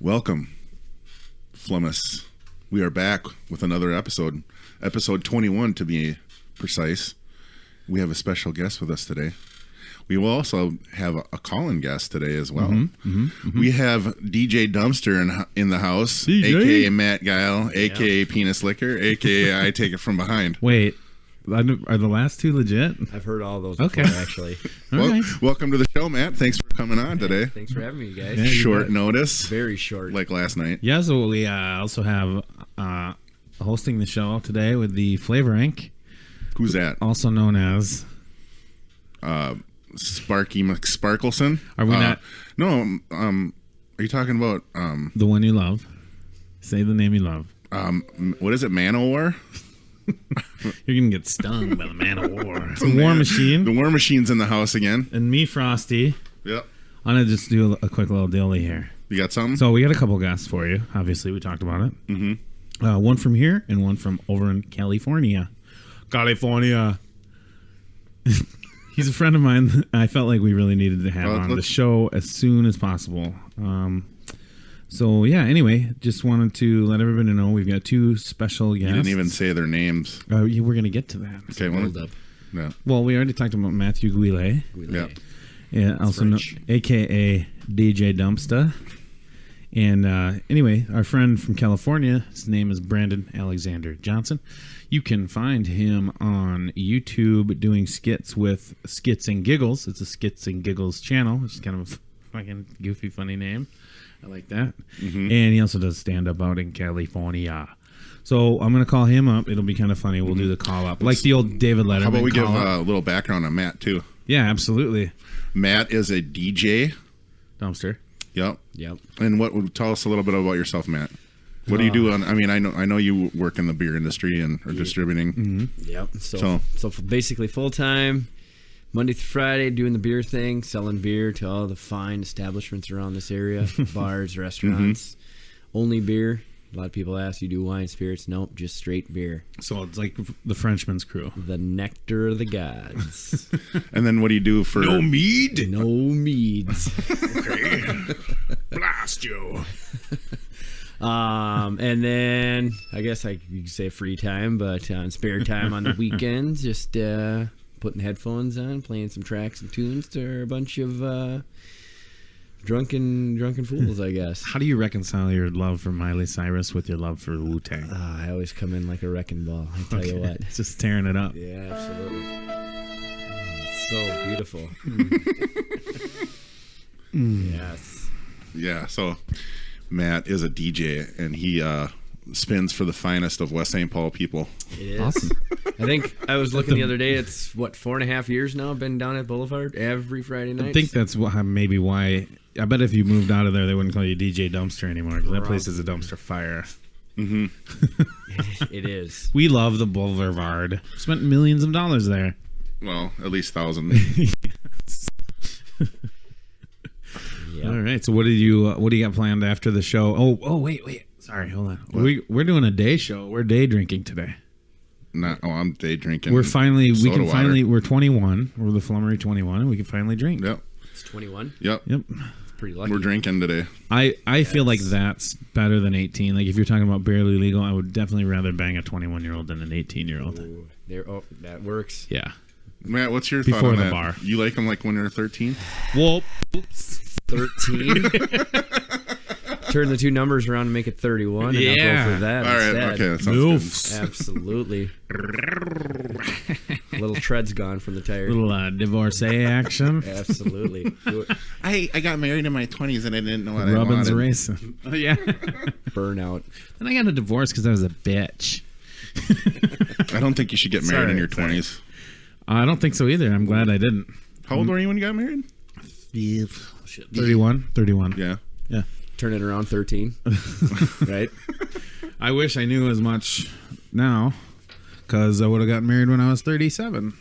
Welcome, Flummus. We are back with another episode 21 to be precise. We have a special guest with us today. We will also have a call-in guest today as well. We have DJ Dumpster in the house, a.k.a. Mat Guille, a.k.a. Penis Licker, a.k.a. I Take It From Behind. Wait, are the last two legit? I've heard all those before, actually. Welcome to the show, Matt. Thanks for coming on today. Thanks for having me, guys. Yeah, short notice. Very short. Like last night. Yeah, so we also have hosting the show today with the Flavor Inc. Who's that? Also known as... Sparky McSparkleson. Are we not? No. Are you talking about the one you love? Say the name you love. What is it? Man-O-War? You're gonna get stung by the Man-O-War. It's a War Machine. The War Machine's in the house again. And me, Frosty. Yep. I'm gonna just do a quick little dilly here. You got something? So we got a couple guests for you. Obviously, we talked about it. Mm-hmm. One from here and one from over in California. He's a friend of mine. I felt like we really needed to have on the show as soon as possible. So, yeah, anyway, just wanted to let everybody know we've got two special guests. You didn't even say their names. We're going to get to that. Okay, hold up. No. Well, we already talked about Mat Guille. Yeah, also a.k.a. DJ Dumpster. And anyway, our friend from California, his name is Brandon Alexander Johnson. You can find him on YouTube doing skits with Skits and Giggles. It's a Skits and Giggles channel, which is kind of a fucking goofy, funny name. I like that. Mm-hmm. And he also does stand-up out in California. So I'm going to call him up. It'll be kind of funny. We'll do the call-up. Like the old David Letterman. How about we give a little background on Matt, too? Yeah, absolutely. Matt is a DJ. Dumpster. Yep. And tell us a little bit about yourself, Matt. What do you do on? I mean, I know you work in the beer industry and are distributing. Mm-hmm. Yep. So basically full time, Monday through Friday, doing the beer thing, selling beer to all the fine establishments around this area, bars, restaurants. Only beer. A lot of people ask, you do wine, spirits? Nope, just straight beer. So it's like the Frenchman's Crew. The nectar of the gods. And then what do you do for... No mead? No meads. Okay. Blast you. And then I guess you could say free time, but on spare time on the weekends, just putting headphones on, playing some tracks and tunes to a bunch of drunken fools, I guess. How do you reconcile your love for Miley Cyrus with your love for Wu-Tang? I always come in like a wrecking ball, I tell you what. Just tearing it up. Yeah, absolutely. It's so beautiful. Yes. Yeah, so Matt is a DJ, and he spins for the finest of West St. Paul people. It is. Awesome. I think I was looking the other day, it's, 4.5 years now I've been down at Boulevard every Friday night. I think that's maybe why. I bet if you moved out of there, they wouldn't call you DJ Dumpster anymore, because that place is a dumpster fire. Mm-hmm. It is. We love the Boulevard. Spent millions of dollars there. Well, at least thousands. Yes. Yep. All right. So what do you got planned after the show? Oh, wait. Sorry, hold on. We're doing a day show. We're day drinking today. I'm day drinking. We're 21. We're the Flummery 21, and we can finally drink. Yep. It's 21. Yep. It's pretty lucky. We're drinking today. I feel like that's better than 18. Like if you're talking about barely legal, I would definitely rather bang a 21-year-old than an 18-year-old. That works. Yeah. Matt, what's your thought on that? Bar. You like them like when you're 13? Well, oops. 13. Turn the two numbers around and make it 31, and I'll go for that. All right, instead. okay, that sounds good. Absolutely. Little tread's gone from the tire. Little divorcee action. Absolutely. I got married in my 20s and I didn't know what Robin's I wanted. racing. Oh, yeah. Burnout. And I got a divorce because I was a bitch. I don't think you should get married in your 20s. I don't think so either. I'm glad I didn't. How old were you when you got married? 31. 31. Yeah. Yeah. Turn it around 13. Right? I wish I knew as much now, because I would have gotten married when I was 37.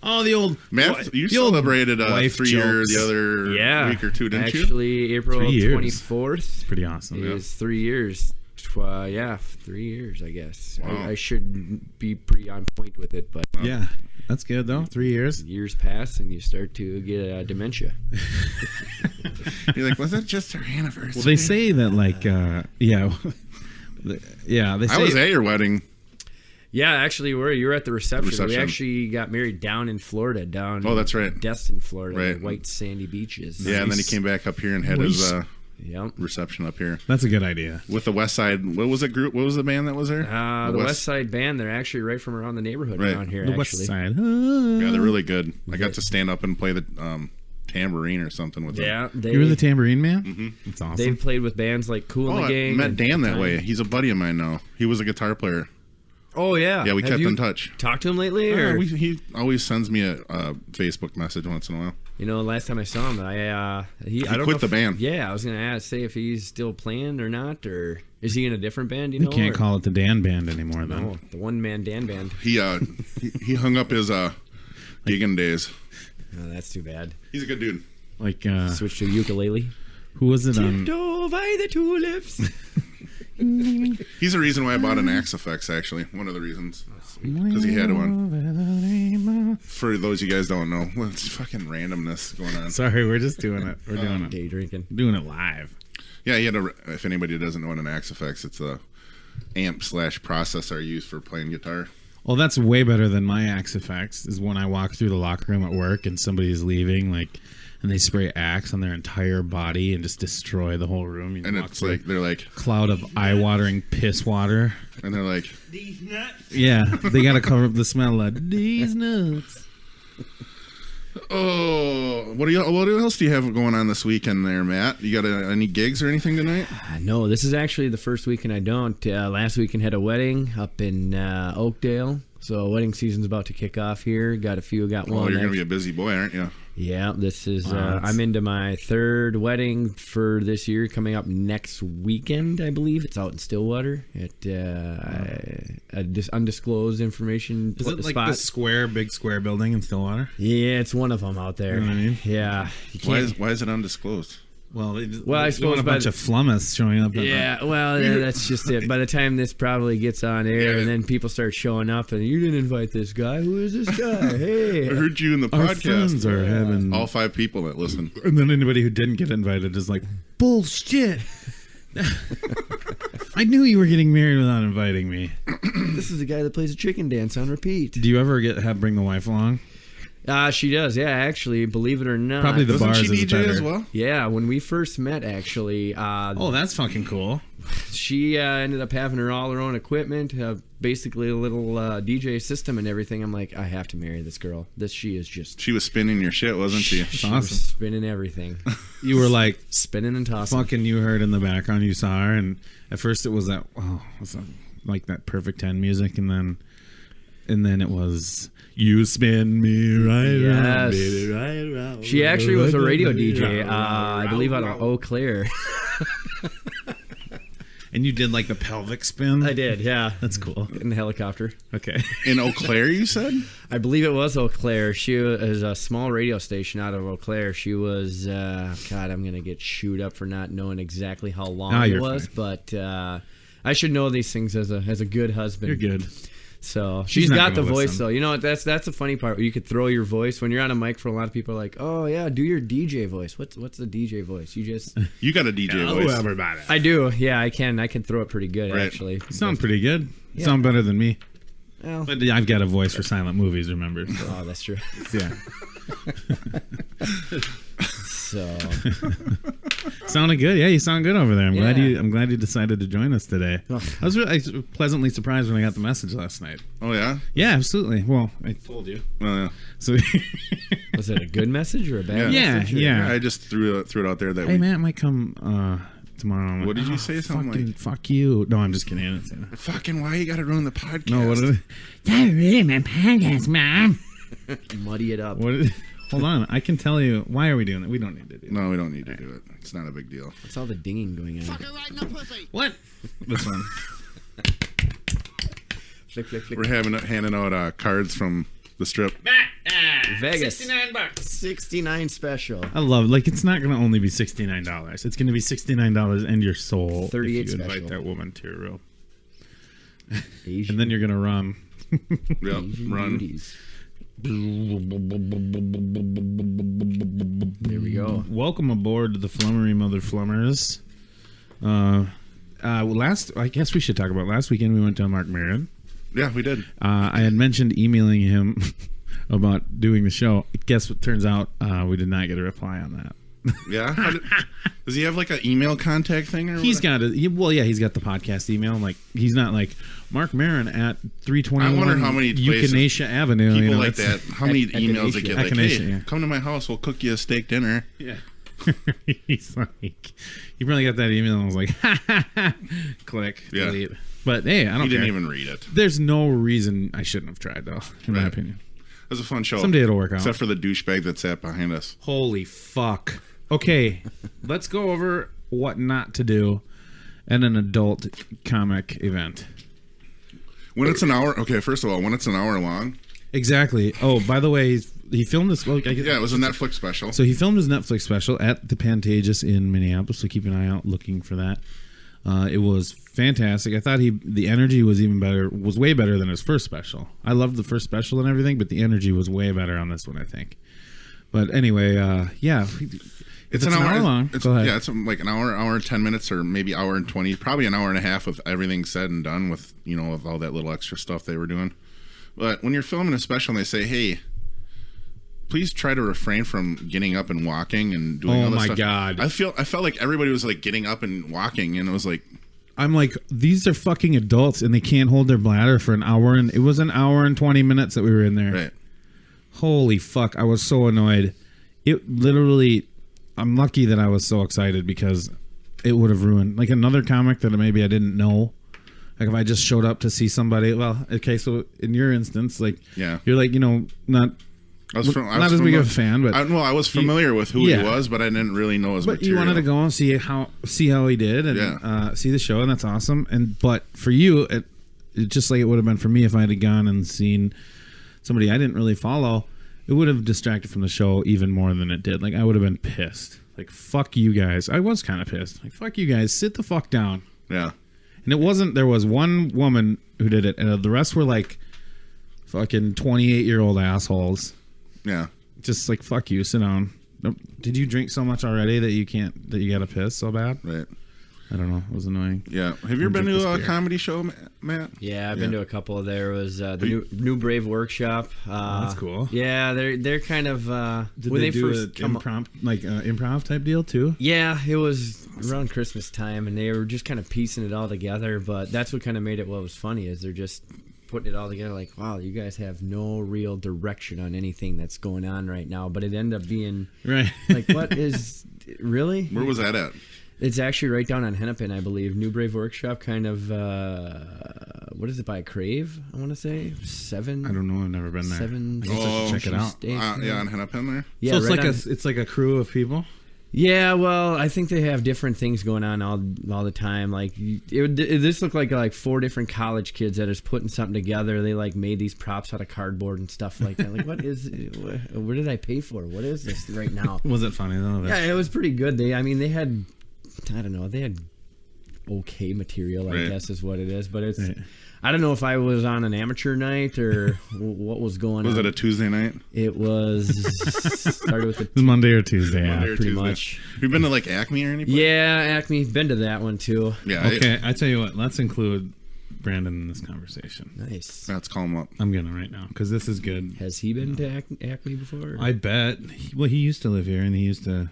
Oh, the old Matt, you the old celebrated wife 3 years jokes. the other week or two, didn't you? Actually, April 3 years. 24th. It's pretty awesome. Is 3 years. 3 years, I guess. Wow. I should be pretty on point with it, but Yeah, that's good though. 3 years. years pass and you start to get dementia. You're like, was that just our anniversary? Well, they say that like, yeah, They say I was at your wedding. Yeah, actually, you were at the reception. We Reception. actually got married down in Florida, Oh, that's right. Destin, Florida, Right. the white sandy beaches. Yeah, and then he came back up here and had his Yep. reception up here That's a good idea. with the West Side. What was the group? What was the band that was there? The West Side Band, they're actually right from around the neighborhood Right. around here, The actually. West Side. Yeah, they're really good. I got to stand up and play the tambourine or something with them. Yeah, You were the tambourine man? Mm-hmm. That's awesome. they've played with bands like Cool and Oh, the I Gang. met and Dan that Time. way. He's a buddy of mine now. He was a guitar player. Oh, yeah. Yeah, we Have kept you in touch. Talked to him lately? Yeah, Or? he always sends me a Facebook message once in a while. You know, last time I saw him, I don't quit know the band. Yeah, I was going to say if he's still playing or not, or is he in a different band? You you know, can't or? call it the Dan Band anymore, then. No, the one man Dan band. He he hung up his gigging days. Oh, that's too bad. He's a good dude. Like, Switch to ukulele. who was it on? Tiptoe by the tulips. He's the reason why I bought an Axe Effects. Actually, one of the reasons because he had one. For those you guys don't know, well, it's fucking randomness going on. Sorry, we're just doing it. We're doing it. Day drinking. Doing it live. Yeah, he had a. If anybody doesn't know what an Axe Effects, it's a amp/processor I use for playing guitar. Well, that's way better than my Axe Effects. Is when I walk through the locker room at work and somebody's leaving, like, and they spray Axe on their entire body and just destroy the whole room. You And walk it's through like they're like, a cloud of eye-watering piss water. and they're like, Yeah, they got to cover up the smell of these nuts. oh, what else do you have going on this weekend there, Matt? You got any gigs or anything tonight? No, this is actually the first weekend I don't. Last weekend had a wedding up in Oakdale. So wedding season's about to kick off here. Got one. Oh, you're gonna be a busy boy, aren't you? Yeah, this is. Wow, I'm into my third wedding for this year, coming up next weekend, I believe. It's out in Stillwater at undisclosed information Is it like spot. the big square building in Stillwater? Yeah, it's one of them out there. You know what I mean? Yeah. You Why can't- is it undisclosed? Well, I suppose a by bunch the- of flummus showing up. Yeah, well, that's just it. By the time this probably gets on air, Yeah. and then people start showing up, and you didn't invite this guy. Who is this guy? Hey, I heard you in the Our podcast. friends are having. All 5 people that listen. And then anybody who didn't get invited is like, bullshit. I knew you were getting married without inviting me. this is the guy that plays a chicken dance on repeat. Do you ever bring the wife along? She does, yeah. Actually, believe it or not, Probably the Doesn't bars she is DJ better. as well? Yeah, when we first met, actually, Oh, that's fucking cool. she ended up having her own equipment, basically a little DJ system and everything. I'm like, I have to marry this girl. She is just. She was spinning your shit, wasn't she? She awesome. was spinning everything, You were like, spinning and tossing. fucking, you heard in the background, you saw her, and at first it was that, like that Perfect 10 music, and then it was, you spin me right around, Yes. baby, right around. She actually was a radio DJ, I believe out of Eau Claire. And you did like the pelvic spin? I did, yeah. That's cool. In the helicopter. Okay. In Eau Claire, you said? I believe it was Eau Claire. She was a small radio station out of Eau Claire. She was, God, I'm going to get chewed up for not knowing exactly how long it you're was, fine. but I should know these things as a good husband. You're good. So She's she's not got the gonna voice, listen. though. You know, that's the funny part. You could throw your voice when you're on a mic. For a lot of people, are like, oh yeah, do your DJ voice. What's the DJ voice? You just. You got a DJ Hello, voice. everybody. I do. Yeah, I can. I can throw it pretty good, Right. actually. You sound pretty good. You Yeah. sound better than me. Well, But I've got a voice for silent movies, remember? So, oh, that's true. yeah. So Sounded good. Yeah, you sound good over there. I'm glad you decided to join us today. I was pleasantly surprised when I got the message last night. Oh yeah? Yeah, absolutely. Well, I told you. Oh yeah. So was it a good message or a bad message? Yeah. I just threw it out there that hey, Matt might come tomorrow. What did you say? Something like fuck you. No, I'm just kidding. I didn't say that. Fucking why you gotta ruin the podcast? No, what did it? That really my podcast, Mom. Muddy it up. Hold on, I can tell you. Why are we doing it? We don't need to do it. No, we don't need to do it. It's not a big deal. What's all the dinging going on? Fucking right in the pussy. What? This one. Flick, flick, flick. We're handing out cards from the strip. Vegas. $69. 69 special. I love. Like, it's not going to only be $69. It's going to be $69 and your soul. 38 if you special. invite that woman to your room. Asian. And then you're going to run. Yep, run. Beauties. There we go. Welcome aboard the Flummery Mother Flummers. I guess we should talk about last weekend. We went to Mark Maron. Yeah, we did. I had mentioned emailing him about doing the show. Guess what? Turns out we did not get a reply on that. Yeah? Does he have like an email contact thing? Or He's got he's got the podcast email. Like, he's not like Mark Maron at 321 I wonder how many Euthanasia Avenue. People like that. How many emails they get? Like, Echinacea, hey, yeah. come to my house. We'll cook you a steak dinner. Yeah. He's like, he probably got that email and was like, click, delete. But hey, I don't care. He didn't even read it. There's no reason I shouldn't have tried, though, in my opinion. It was a fun show. Someday it'll work out. Except for the douchebag that sat behind us. Holy fuck. Okay, let's go over what not to do at an adult comic event. When it's an hour, okay, first of all, when it's an hour long. Exactly. Oh, by the way, he filmed this. Well, yeah, it was a Netflix special. So he filmed his Netflix special at the Pantages in Minneapolis, so keep an eye out looking for that. It was fantastic. I thought the energy was even better, was way better than his first special. I loved the first special and everything, but the energy was way better on this one, I think. But anyway, yeah. It's an hour long. Go ahead. Yeah, it's like an hour and 10 minutes, or maybe hour and 20, probably an hour and a half with everything said and done with, with all that little extra stuff they were doing. But when you're filming a special and they say, hey, please try to refrain from getting up and walking and doing all this stuff. Oh my God. I felt like everybody was like getting up and walking, and it was like, I'm like, these are fucking adults and they can't hold their bladder for an hour, and it was an hour and 20 minutes that we were in there. Right. Holy fuck, I was so annoyed. It literally, I'm lucky that I was so excited because it would have ruined, like, another comic that maybe I didn't know. Like, if I just showed up to see somebody, well, okay, so in your instance, like, yeah, you're like, not as big of a fan, but I was familiar with who he was, but I didn't really know his material. But you wanted to go and see how he did, and see the show, and that's awesome. But for you, it just like it would have been for me if I had gone and seen somebody I didn't really follow, it would have distracted from the show even more than it did. Like, I would have been pissed. Like, fuck you guys. I was kind of pissed. Like, fuck you guys. Sit the fuck down. Yeah. And it wasn't, there was one woman who did it, and the rest were like fucking 28-year-old assholes. Yeah. Just like, fuck you, sit down. Nope. Did you drink so much already that you gotta piss so bad? Right. I don't know. It was annoying. Yeah. Have you ever been to a comedy show, Matt? Yeah, I've been to a couple. There was the new Brave Workshop. That's cool. Yeah, they're kind of did when they they do first an improv type deal too? Yeah, it was around Christmas time, and they were just kind of piecing it all together. But that's what kind of made it what was funny is they're just putting it all together. Like, wow, you guys have no real direction on anything that's going on right now. But it ended up being right. Like, what is really? Where was that at? It's actually right down on Hennepin, I believe. New Brave Workshop, kind of, what is it, by Crave, I want to say? 7? I don't know, I've never been there. 7. I guess I should check it out. Yeah, on Hennepin there? Yeah, so it's like a crew of people? Yeah, well, I think they have different things going on all the time. Like, this looked like 4 different college kids that is putting something together. They, like, made these props out of cardboard and stuff like that. Like, what did I pay for? What is this right now? Was it funny, though? Yeah, it was pretty good. They had... I don't know. They had okay material, I guess is what it is. But it's, I don't know if I was on an amateur night or what was going on. Was it a Tuesday night? It was started with the Monday or Tuesday. Monday or pretty Tuesday. much. You've been to like Acme or anything? Yeah, Acme. Been to that one too. Yeah. Okay, I tell you what. Let's include Brandon in this conversation. Nice. Let's call him up. I'm gonna right now because this is good. Has he been to Acme before? I bet. He used to live here, and he used to.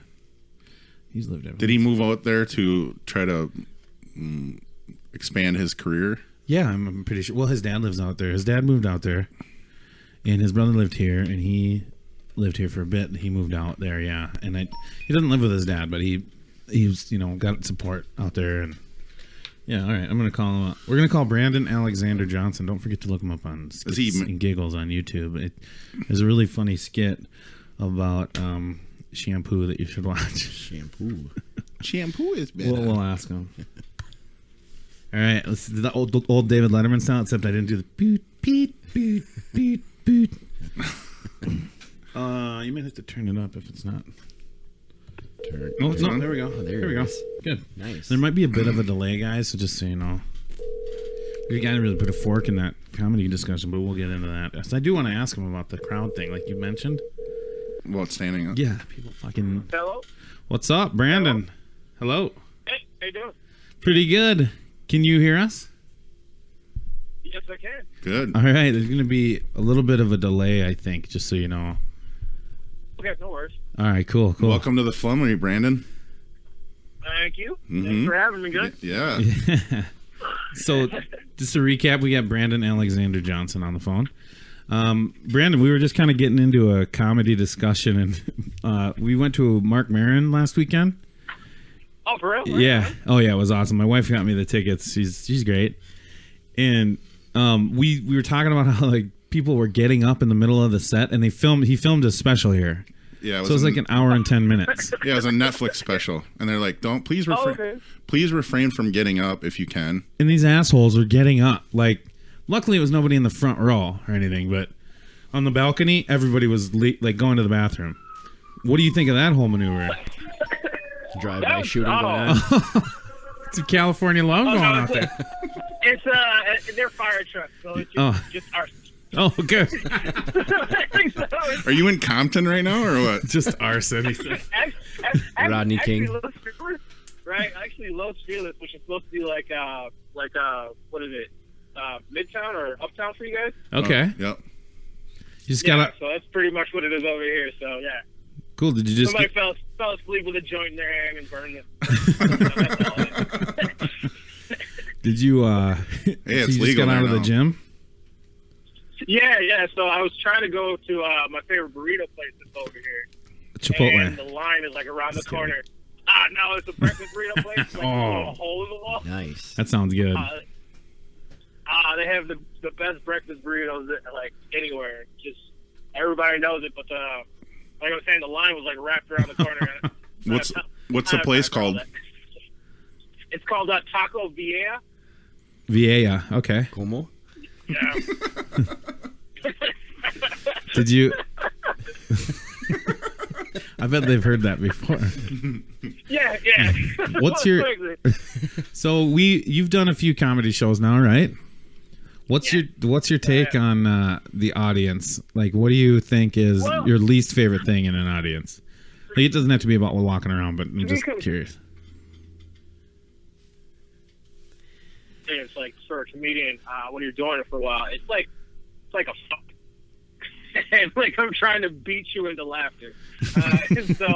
He's lived there. Did he move out there to try to expand his career? Yeah, I'm pretty sure. Well, his dad lives out there. His dad moved out there, and his brother lived here, and he lived here for a bit. He moved out there, yeah. And he doesn't live with his dad, but he's got support out there. And yeah, all right, I'm gonna call him up. We're gonna call Brandon Alexander Johnson. Don't forget to look him up on Skits and Giggles on YouTube. There's a really funny skit about shampoo that you should watch. Shampoo is better. We'll ask him. All right, let's do the old David Letterman sound, except I didn't do the boot, beat, boot, boot, boot. You might have to turn it up if it's not. No, there we go. Oh, there we go. Good. Nice. There might be a bit of a delay, guys, so just so you know. We got to really put a fork in that comedy discussion, but we'll get into that. So I do want to ask him about the crowd thing, like you mentioned. Well, it's standing up. Yeah, people fucking... Hello? What's up, Brandon? Hello. Hey, how you doing? Pretty good. Can you hear us? Yes, I can. Good. All right, there's going to be a little bit of a delay, I think, just so you know. Okay, no worries. All right, cool. Welcome to the Flummery, Brandon. Thank you. Thanks for having me, guys. Yeah. So, just to recap, we got Brandon Alexander Johnson on the phone. Brandon, we were just kind of getting into a comedy discussion, and we went to Mark Maron last weekend. Oh, for real? Yeah. Oh, yeah, it was awesome. My wife got me the tickets. She's great. And we were talking about how like people were getting up in the middle of the set, and he filmed a special here. Yeah, so it was like an hour and 10 minutes. Yeah, it was a Netflix special, and they're like, please refrain from getting up if you can. And these assholes were getting up. Like, luckily it was nobody in the front row or anything, but on the balcony, everybody was like going to the bathroom. What do you think of that whole maneuver? Drive-by shooting going on. It's a California love going out there. It's they're fire trucks, so it's just arson. Oh, good. Are you in Compton right now, or what? Just arson. Rodney King. Los Feliz, right? Actually, Los Feliz, which is supposed to be like what is it? Midtown or Uptown for you guys? Okay. Yep. You just gotta. So that's pretty much what it is over here. So yeah. Cool. Did you just? Somebody fell asleep with a joint in their hand and burned it. Did you? Hey, it's you legal just got out of now. the gym. Yeah. So I was trying to go to my favorite burrito place that's over here. Chipotle. And the line is like around the corner. No, it's a breakfast burrito place. Like a hole in the wall. Nice. That sounds good. They have the best breakfast burritos like anywhere. Just everybody knows it, but like I was saying, the line was like wrapped around the corner. What's the place called? It's called Taco Villa. Villa. Okay. Como? Yeah. Did you? I bet they've heard that before. Yeah. What's your? So you've done a few comedy shows now, right? What's your take on the audience? Like, what do you think is your least favorite thing in an audience? Like, it doesn't have to be about walking around, but I'm just curious. It's like for a comedian, when you're doing it for a while, it's like a fuck. And like I'm trying to beat you into laughter. And so,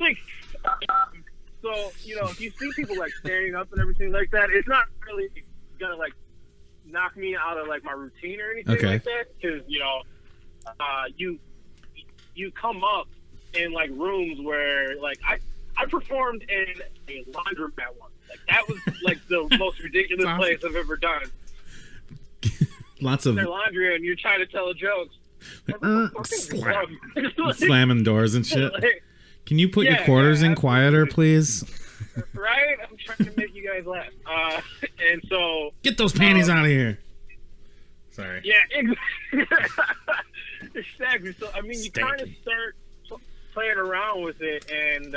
like, so if you see people like standing up and everything like that, it's not really gonna like knock me out of like my routine or anything like that, because you come up in like rooms where like I performed in a laundromat once. Like that was like the most ridiculous place I've ever done. Lots of their laundry, and you're trying to tell jokes. Slamming doors and shit. Can you put your quarters in quieter, please? Right? I'm trying to make you guys laugh. And so get those panties out of here. Sorry. Yeah, exactly. So I mean, you kind of start playing around with it, and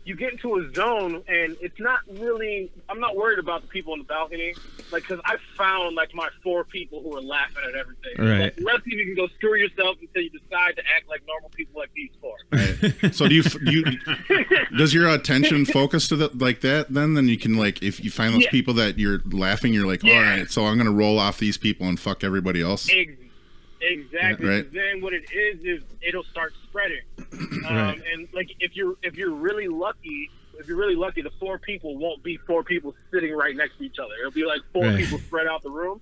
you get into a zone, and it's not really. I'm not worried about the people on the balcony, like, because I found like my 4 people who are laughing at everything. Right. Like, the rest of you can go screw yourself until you decide to act like normal people like these 4. Right. So do you does your attention focus to like that? Then you can like if you find those people that you're laughing, you're like, all right, so I'm gonna roll off these people and fuck everybody else. Exactly. Right. Then what it is it'll start spreading. And like if you're really lucky, the 4 people won't be 4 people sitting right next to each other. It'll be like 4 people spread out the room,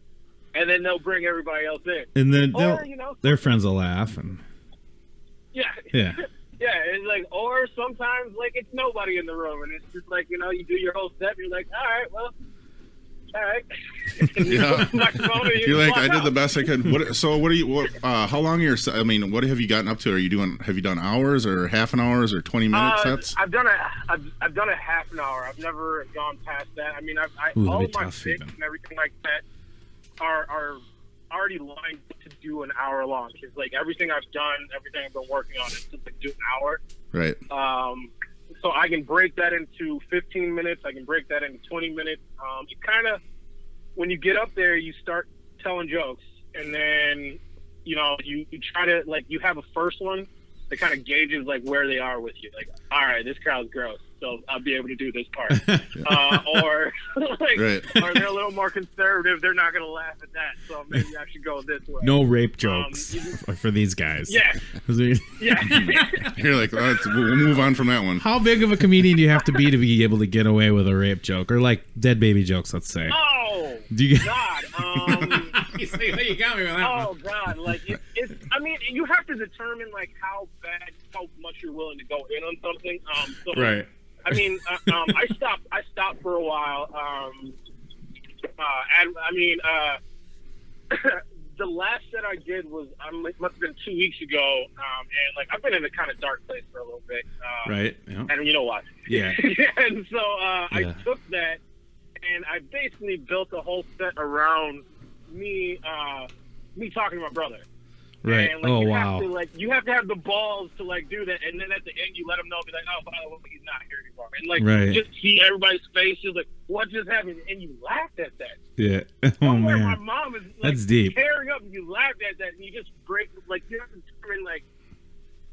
and then they'll bring everybody else in. And then their friends will laugh and yeah. Yeah, it's like, or sometimes like it's nobody in the room, and it's just like, you do your whole set, and you're like, all right, well. All right. You're like, I did the best I could. How long are your? I mean, what have you gotten up to? Have you done hours or half an hours or 20-minute sets? I've done a half an hour. I've never gone past that. I mean, all of my fits and everything like that are already lined to do an hour long. Because like everything I've done, everything I've been working on is to like do an hour. Right. So I can break that into 15 minutes. I can break that into 20 minutes. It kind of, when you get up there, you start telling jokes, and then, you try to, like, you have a first one that kind of gauges, like, where they are with you. Like, all right, this crowd's gross, so I'll be able to do this part. Or, like, or they're a little more conservative. They're not going to laugh at that, so maybe I should go this way. No rape jokes for these guys. Yeah. Yeah. You're like, we'll move on from that one. How big of a comedian do you have to be able to get away with a rape joke? Or, like, dead baby jokes, let's say. Oh, God. You got me with that one. Oh, God. Like, I mean, you have to determine, like, how much you're willing to go in on something. Right. I mean, I stopped for a while. The last set I did was, it must have been 2 weeks ago. And, like, I've been in a kind of dark place for a little bit. Right. Yeah. And you know what? Yeah. And so I took that, and I basically built a whole set around me talking to my brother. Right. And, like, you have to have the balls to, like, do that, and then at the end you let him know, be like, oh, by the way, he's not here anymore. And, like, just see everybody's face, just like, what just happened? And you laughed at that. Yeah. Oh, man. My mom is, like, that's deep. tearing up, and you laughed at that, and you just break, like, you have to determine, like,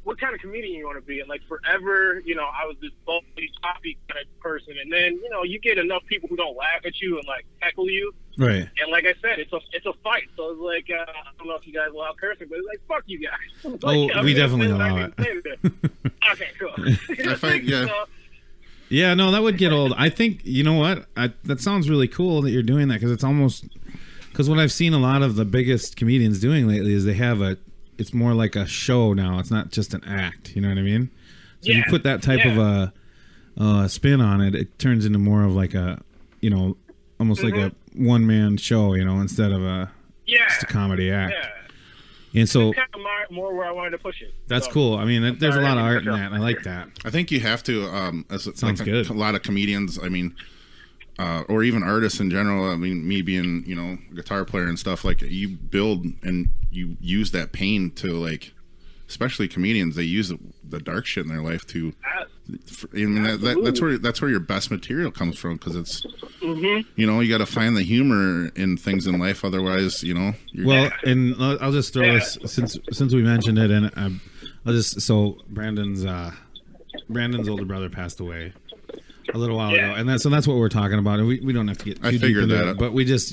what kind of comedian you want to be. And, like, forever, I was this bubbly, toppy kind of person, and then, you get enough people who don't laugh at you and, like, heckle you. Right. And like I said, it's a fight. So it's like, I don't know if you guys allow cursing, but it's like, fuck you guys. Like, we definitely allow it. Okay, cool. Yeah, no, that would get old. I think, you know what? That sounds really cool that you're doing that, because it's almost, because what I've seen a lot of the biggest comedians doing lately is they have it's more like a show now. It's not just an act. You know what I mean? So you put that type of a spin on it, it turns into more of like a, almost like a one-man show, instead of just a comedy act. Yeah. And so, it's kind of more where I wanted to push it. That's cool. I mean, there's a lot of art in that. And I like that. I think you have to. Sounds good. A lot of comedians. I mean, or even artists in general. I mean, me being a guitar player and stuff, like, you build and you use that pain to, like, especially comedians, they use the dark shit in their life to. I mean, that's where your best material comes from, because it's you got to find the humor in things in life, otherwise and I'll just throw this, since we mentioned it, and I'll just, so Brandon's older brother passed away a little while ago, and that's what we're talking about, and we don't have to get too deep into it, but we just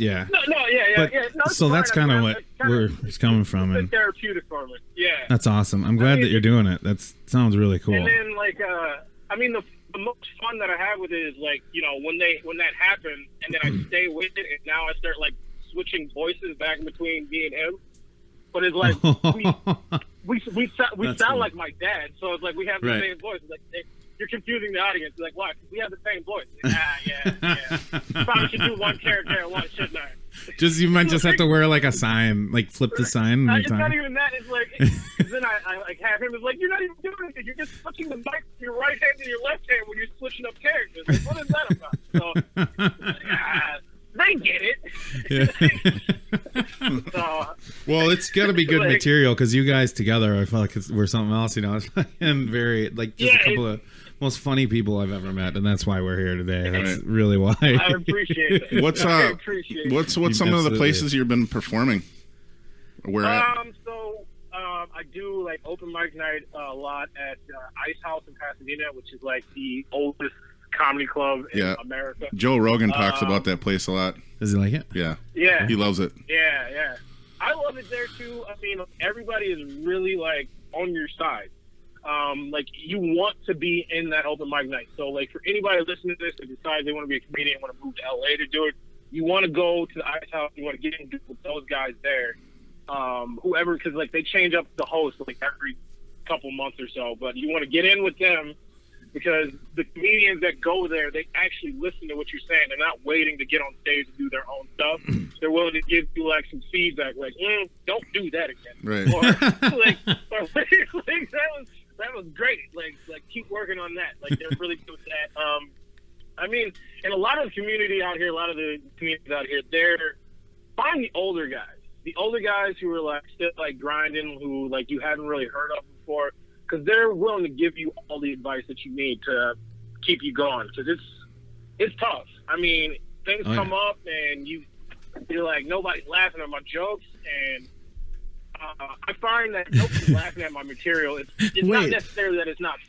so that's kind of what where it's coming from, and therapeutic for me. Yeah, that's awesome. I'm glad that you're doing it. That sounds really cool. And then, like, I mean, the most fun that I have with it is, like, when that happened, and then I stay with it, and now I start, like, switching voices back between me and him. But it's like we sound cool. Like my dad, so it's like we have the same voice. It's like, you're confusing the audience. It's like, why? Because we have the same voice. Like, yeah. Probably should do one character at once, shouldn't I? You might just have to wear, like, a sign, like, flip the sign. It's not even that. It's like, then I like have him. It's like, you're not even doing anything. You're just switching the mic from your right hand to your left hand when you're switching up characters. Like, what is that about? So, they get it. Well, it's got to be good material, because you guys together, I feel like we're something else. It's fucking very, like, just a couple of most funny people I've ever met, and that's why we're here today. That's really why. I appreciate it. What's some of the places you've been performing? Where at? I do, like, open mic night a lot at Ice House in Pasadena, which is, like, the oldest comedy club in America. Joe Rogan talks about that place a lot. Does he like it? Yeah. He loves it. Yeah. I love it there too. I mean, everybody is really, like, on your side. like you want to be in that open mic night. So like for anybody listening to this that decides they want to be a comedian, want to move to LA to do it, you want to go to the Ice House. You want to get in with those guys there. Whoever, because like they change up the host like every couple months or so, but you want to get in with them because the comedians that go there, they actually listen to what you're saying. They're not waiting to get on stage and do their own stuff. They're willing to give you like some feedback, like don't do that again, right? Or like that was great. Like keep working on that. Like they're really good with that. I mean, and a lot of the community out here, they're find the older guys. The older guys who are like still like grinding, who like you haven't really heard of before, because they're willing to give you all the advice that you need to keep you going. Because it's tough. I mean, things come up and you're like nobody's laughing at my jokes, and I find that nobody's laughing at my material. It's not necessarily that it's not.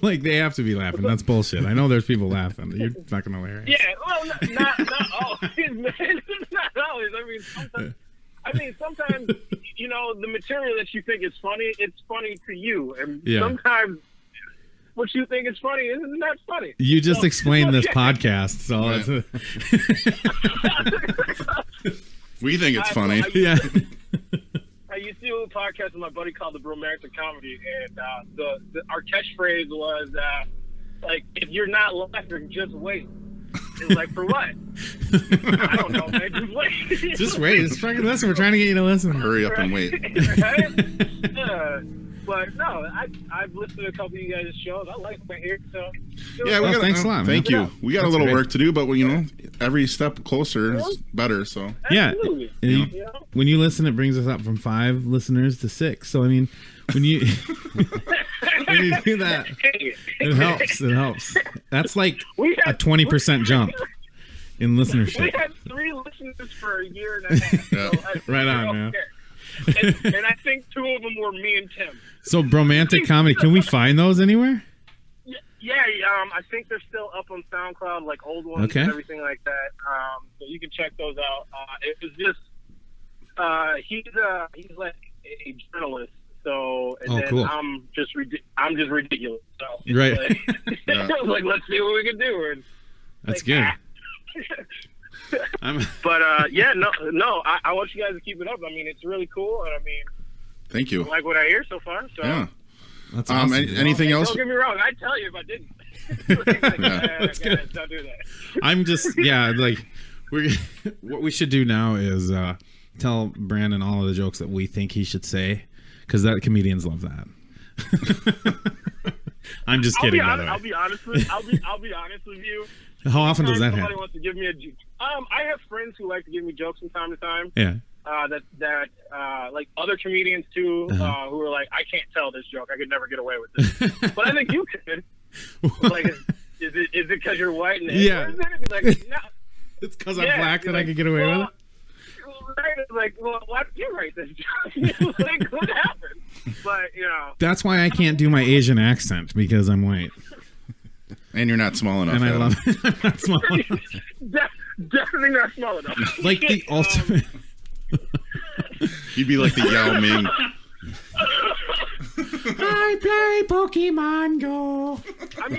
Like they have to be laughing. That's bullshit. I know there's people laughing. You're fucking hilarious. Yeah, well, not always, man. Not always. I mean, sometimes you know the material that you think is funny, it's funny to you, and sometimes what you think is funny isn't that funny. You just explained this podcast, so we think it's funny. I used to do a podcast with my buddy called The Romantic Comedy, and our catchphrase was like, if you're not laughing, just wait. It was like, for what? I don't know, man. Just wait. Just wait. It's fucking listen. We're trying to get you to listen. Hurry up and wait. Right? But no, I've listened to a couple of you guys' shows. I like what I hear. So thanks a lot. Thank you. We got a little work to do, but you know, every step closer is better. So absolutely. When you listen, it brings us up from 5 listeners to 6. So I mean, when you when you do that, it helps. It helps. That's like a 20% jump in listenership. We had 3 listeners for a year and a half. So right on, man. And I think 2 of them were me and Tim. So, Bromantic Comedy, can we find those anywhere? Yeah, I think they're still up on SoundCloud, like old ones and everything like that. So you can check those out. It was just he's like a journalist, so cool. I'm just ridiculous. So right. Like, like let's see what we can do. And that's good. But no, I want you guys to keep it up. I mean, it's really cool, and I mean, thank you. I like what I hear so far. So yeah, that's awesome. Anything else? Don't get me wrong. I'd tell you if I didn't. That's good. Don't do that. I'm just like what we should do now is tell Brandon all of the jokes that we think he should say, because that comedians love that. I'm just kidding. I'll be honest with you. How often does that happen? Somebody wants to give me a joke. I have friends who like to give me jokes from time to time. Yeah. That like other comedians too, who are like, I can't tell this joke. I could never get away with this. But I think you could. Like, is it because you're white? And like, no. It's because I'm black that I could get away with it. Like, well, why did you write this joke? Like, what happened? But you know, that's why I can't do my Asian accent, because I'm white. And you're not small enough. And I love it. I'm not small enough. Definitely not small enough. Like the ultimate. You'd be like the Yao Ming. I play Pokemon Go. I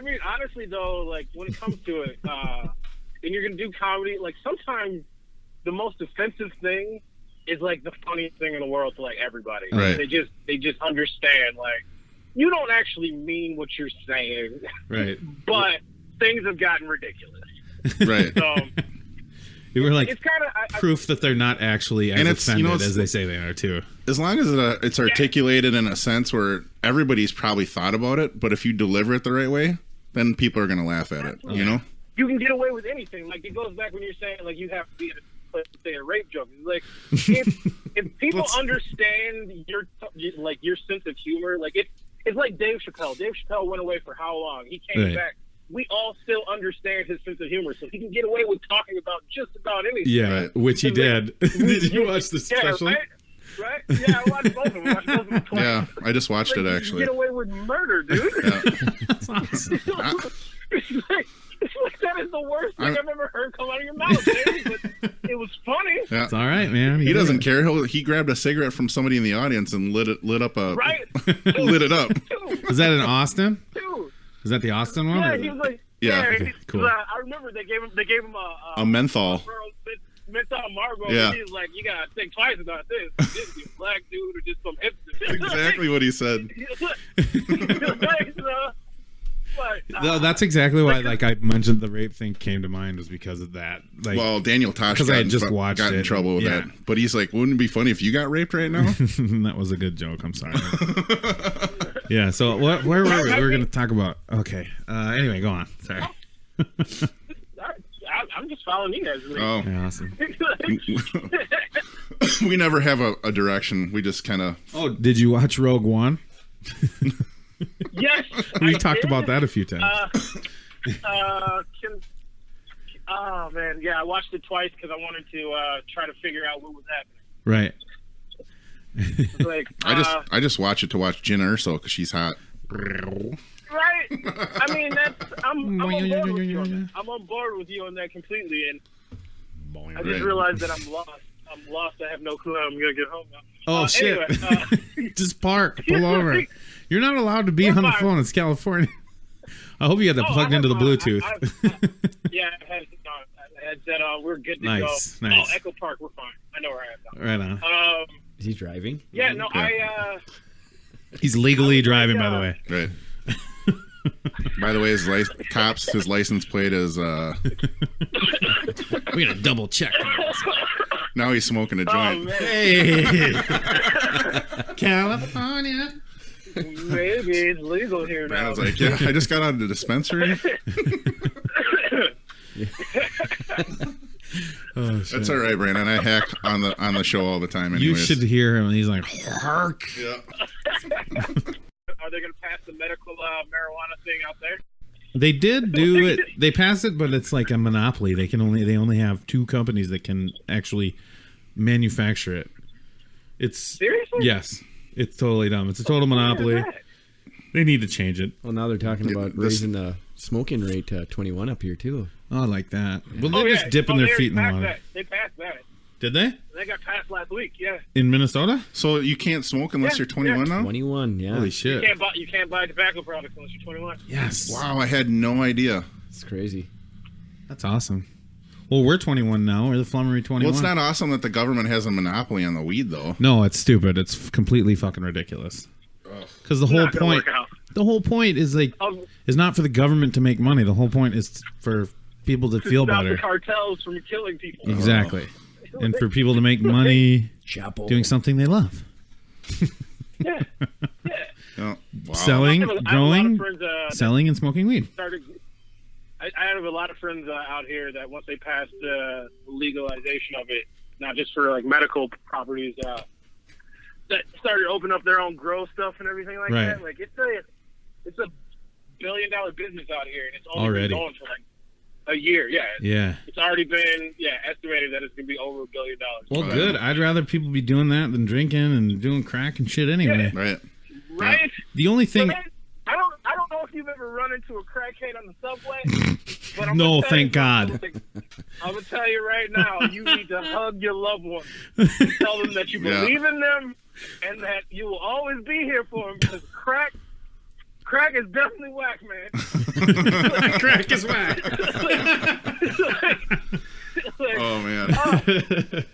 mean, honestly though, like when it comes to it, and you're gonna do comedy, like sometimes the most offensive thing is like the funniest thing in the world to like everybody. Right. They just understand, like, you don't actually mean what you're saying. Right. But things have gotten ridiculous. Right. So you were like, it's kind of proof that they're not actually as offended as they say they are too. As long as it's articulated in a sense where everybody's probably thought about it, but if you deliver it the right way, then people are going to laugh at it. You know? You can get away with anything. Like, it goes back when you're saying, like, you have to be say a rape joke. It's like, if people understand your sense of humor, like it's like Dave Chappelle. Dave Chappelle went away for how long? He came back. We all still understand his sense of humor, so he can get away with talking about just about anything. Yeah, which he did. Did you watch the special? Right? Yeah, I watched both of them. Yeah, I just watched it, actually. You can get away with murder, dude. Yeah. That's awesome. It's like that is the worst thing I've ever heard come out of your mouth, Dave. But it was funny. Yeah. It's all right, man. He doesn't care. He grabbed a cigarette from somebody in the audience and lit up a Right? lit it up. Is that in Austin? Dude. Is that the Austin one? Yeah, or- he was like, Yeah. Okay, cool. I remember they gave him A menthol. menthol Marlboro. Yeah. He's like, you gotta think twice about this. This is a black dude or just some hipster. Exactly what he said. No, that's exactly why, like, I mentioned the rape thing came to mind was because of that. Like, Well, Daniel Tosh because I had just watched got in it. trouble with Yeah. that. But he's like, wouldn't it be funny if you got raped right now? That was a good joke. I'm sorry. Yeah. So where were we? We were going to talk about. Okay. Anyway, go on. Sorry. I'm just following you guys. Oh, Yeah, awesome. we never have a direction. We just kind of. Oh, did you watch Rogue One? Yes, We I talked did. about that a few times. Oh man, yeah, I watched it twice because I wanted to try to figure out what was happening. Right. It's like, I just watch it to watch Jen Erso because she's hot. right? I mean, I'm on board with you on that. I'm on board with you on that completely, and I just Right. realized that I'm lost. I'm lost. I have no clue how I'm gonna get home now. Oh shit! Anyway, Just park. Pull over. You're not allowed to be on the fine. phone. It's California. I hope you had that plugged into the Bluetooth. Yeah, I had that. We're good to Nice, go. nice. Oh, Echo Park, we're fine. I know where I am now. Right on. Is he driving? Yeah, no, Yeah. He's legally driving, by the way. Right. By the way, his license plate is. We're gonna double check. Now he's smoking a Oh joint. man, Hey, California. maybe it's legal here now. Brandon's like, yeah, I just got out of the dispensary. Oh, shit. That's all right, Brandon. I hack on the show all the time. You Anyways. should hear him. He's like, hark. Yeah. Are they going to pass the medical marijuana thing out there? They did do it. They passed it, but it's like a monopoly. They only have 2 companies that can actually manufacture it. It's Seriously? yes. It's totally dumb. It's a total monopoly. They need to change it. Well, now they're talking about raising the smoking rate to 21 up here too. Oh, I like that. Well, Oh, they're yeah. just dipping Oh, their they feet in the passed water. that. They passed that. Did they? They got passed last week. Yeah. In Minnesota? So you can't smoke unless Yeah, you're 21 now? 21, yeah. Holy You shit. can't buy tobacco products unless you're 21. Yes. Wow, I had no idea. It's crazy. That's awesome. Well, we're 21 now. We're the Flummery 21. Well, it's not awesome that the government has a monopoly on the weed, though. No, it's stupid. It's completely fucking ridiculous. Because the whole Not gonna point, work out. the whole point is like, Um, is not for the government to make money. The whole point is for people to feel stop better. the cartels from killing people. Exactly. And for people to make money Chapel. doing something they love. Yeah. Oh, wow. Selling, I have a lot of growing, friends, selling, and smoking weed. I have a lot of friends out here that once they passed legalization of it, not just for like medical properties, that started opening up their own grow stuff and everything like Right. that. Like it's a $1 billion business out here, and it's only Already. been going for like a year. Yeah, Yeah. it's already been estimated that it's gonna be over $1 billion. Well, good. I'd rather people be doing that than drinking and doing crack and shit anyway. Right. Right? The only But thing... then, I don't know if you've ever run into a crackhead on the subway. But I'm No, gonna tell thank you God. something. I'm gonna tell you right now, you need to hug your loved ones. Tell them that you Yeah. believe in them and that you will always be here for them because crack is definitely whack, man. Crack is whack. Oh, man.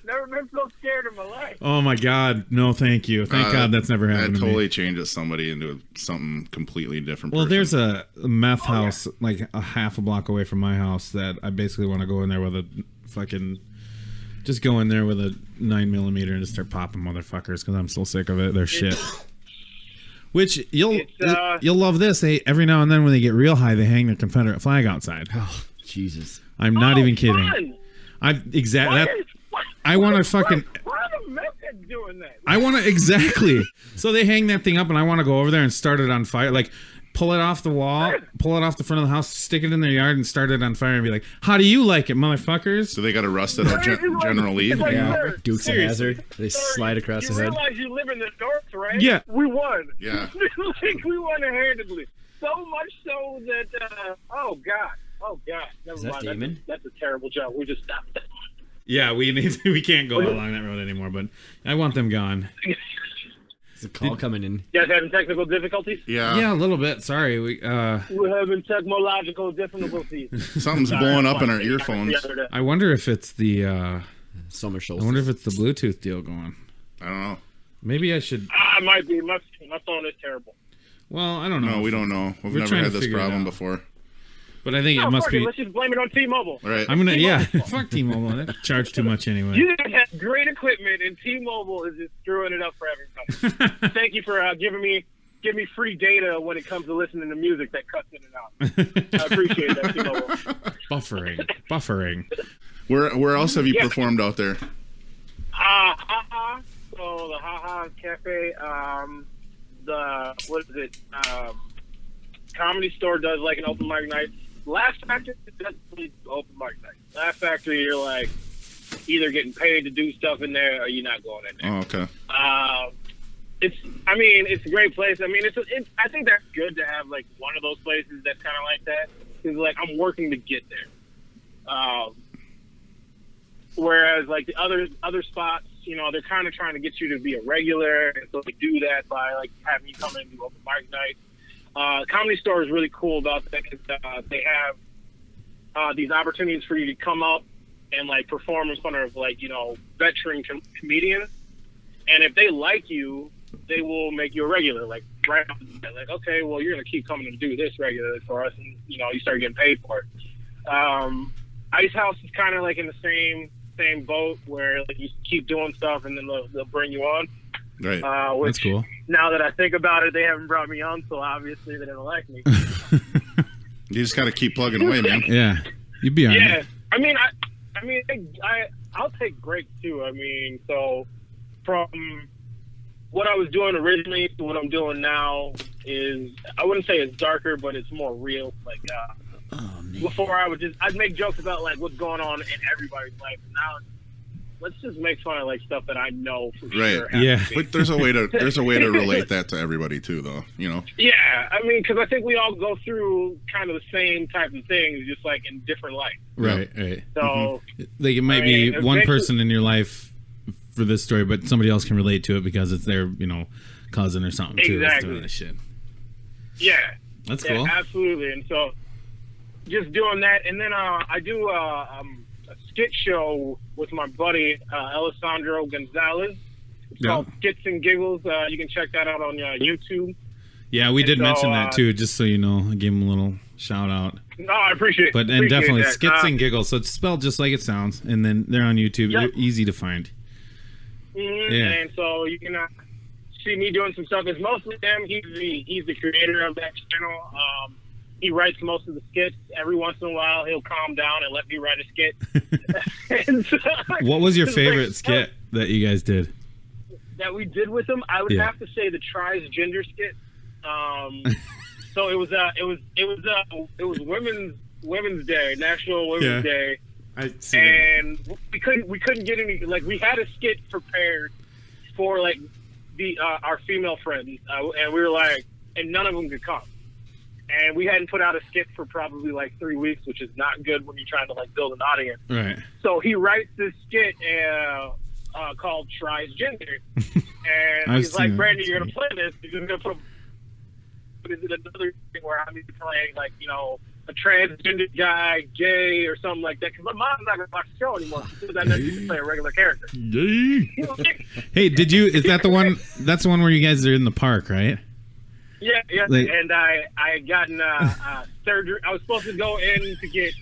Never been so scared in my life. Oh, my God. No, thank you. Thank God that's never happened That to me. totally changes somebody into something completely different. Well, person. there's a meth house like a half a block away from my house that I basically want to go in there with a fucking... Just go in there with a 9mm and just start popping motherfuckers because I'm so sick of it. They're shit. Which you'll love this. They every now and then when they get real high, they hang their Confederate flag outside. Oh, Jesus. I'm not even kidding. Fun. I want to fucking... Why are the meth heads doing that? I want to exactly. So they hang that thing up, and I want to go over there and start it on fire. Like, pull it off the wall, pull it off the front of the house, stick it in their yard, and start it on fire, and be like, "How do you like it, motherfuckers?" So they got arrested at General Lee. It's like, Yeah. sir, Dukes of Hazzard. They slide across the you head. realize you live in the north, right? Yeah. We won. Yeah. Like, we won handedly. So much so that, oh, God. Never Is that mind. Damon? That's a terrible joke. We just stopped that. Yeah, we can't go along that road anymore, but I want them gone. There's a call coming in. You guys having technical difficulties? Yeah, a little bit. Sorry. We're having technological difficulties. Something's blowing up in our earphones. I wonder if it's the summer solstice. I wonder if it's the Bluetooth deal going. I don't know. Maybe I should. It might be. My phone is terrible. Well, I don't know. No, we don't know. We've never had this problem before. But I think it must be. Let's just blame it on T-Mobile. Right. I'm gonna. Fuck T-Mobile. They charge too much anyway. You guys have great equipment, and T-Mobile is just screwing it up for everybody. Thank you for giving me free data when it comes to listening to music that cuts in and out. I appreciate that, T-Mobile. Buffering. Where else have you performed out there? So the Ha Cafe, what is it? Comedy Store does like an open mic night. Laugh Factory does open mic night. Laugh Factory, you're like either getting paid to do stuff in there or you're not going in there. Oh, okay. It's a great place. I mean, I think that's good to have like one of those places that's kind of like that. Because like I'm working to get there. Whereas like the other spots, you know, they're kind of trying to get you to be a regular, and so they do that by like having you come in and do open mic night. Comedy Store is really cool about that because they have these opportunities for you to come up and like perform in front of like, you know, veteran comedians, and if they like you, they will make you a regular. Like right off the bat, like, okay, well, you're gonna keep coming and do this regularly for us, and you know, you start getting paid for it. Ice House is kind of like in the same boat where like you keep doing stuff and then they'll bring you on. Right. That's cool. Now that I think about it, they haven't brought me on, so obviously they don't like me. You just got to keep plugging away, man. Yeah, you'd be all right. I'll take breaks too. I mean, so from what I was doing originally to what I'm doing now is, I wouldn't say it's darker, but it's more real. Like before, I'd make jokes about like what's going on in everybody's life. Now, let's just make fun of like stuff that I know for sure. Yeah. But there's a way to relate that to everybody too, though. You know. Yeah, I mean, because I think we all go through kind of the same type of things, just like in different light. Right. So, like it might be one person in your life for this story, but somebody else can relate to it because it's their, you know, cousin or something too. That's doing this shit. Yeah. That's cool. Absolutely. And so, just doing that, and then I do a skit show with my buddy Alessandro Gonzalez. It's called Skits and Giggles. You can check that out on YouTube. Yeah, we did mention that too, just so you know. I gave him a little shout out. No, I appreciate it. But and definitely that. Skits and Giggles. So it's spelled just like it sounds, and then they're on YouTube. Yep. They're easy to find. Mm-hmm. Yeah. And so you can see me doing some stuff. It's mostly him. He's the creator of that channel. He writes most of the skits. Every once in a while, he'll calm down and let me write a skit. And so, what was your favorite skit that you guys did? That we did with him? I would have to say the transgender skit. So it was Women's Day, National Women's Day, and we couldn't get any. Like we had a skit prepared for like our female friends, and we were like, and none of them could come. And we hadn't put out a skit for probably like 3 weeks, which is not good when you're trying to like build an audience. Right. So he writes this skit called Transgender, and he's like, "Brandon, you're gonna play this. You're just gonna put is it another thing where I'm playing like, you know, a transgender guy, gay or something like that? Because my mom's not gonna watch the show anymore because I know you can play a regular character." Hey, did you? Is that the one? That's the one where you guys are in the park, right? Yeah. Like, and I had gotten surgery. I was supposed to go in to get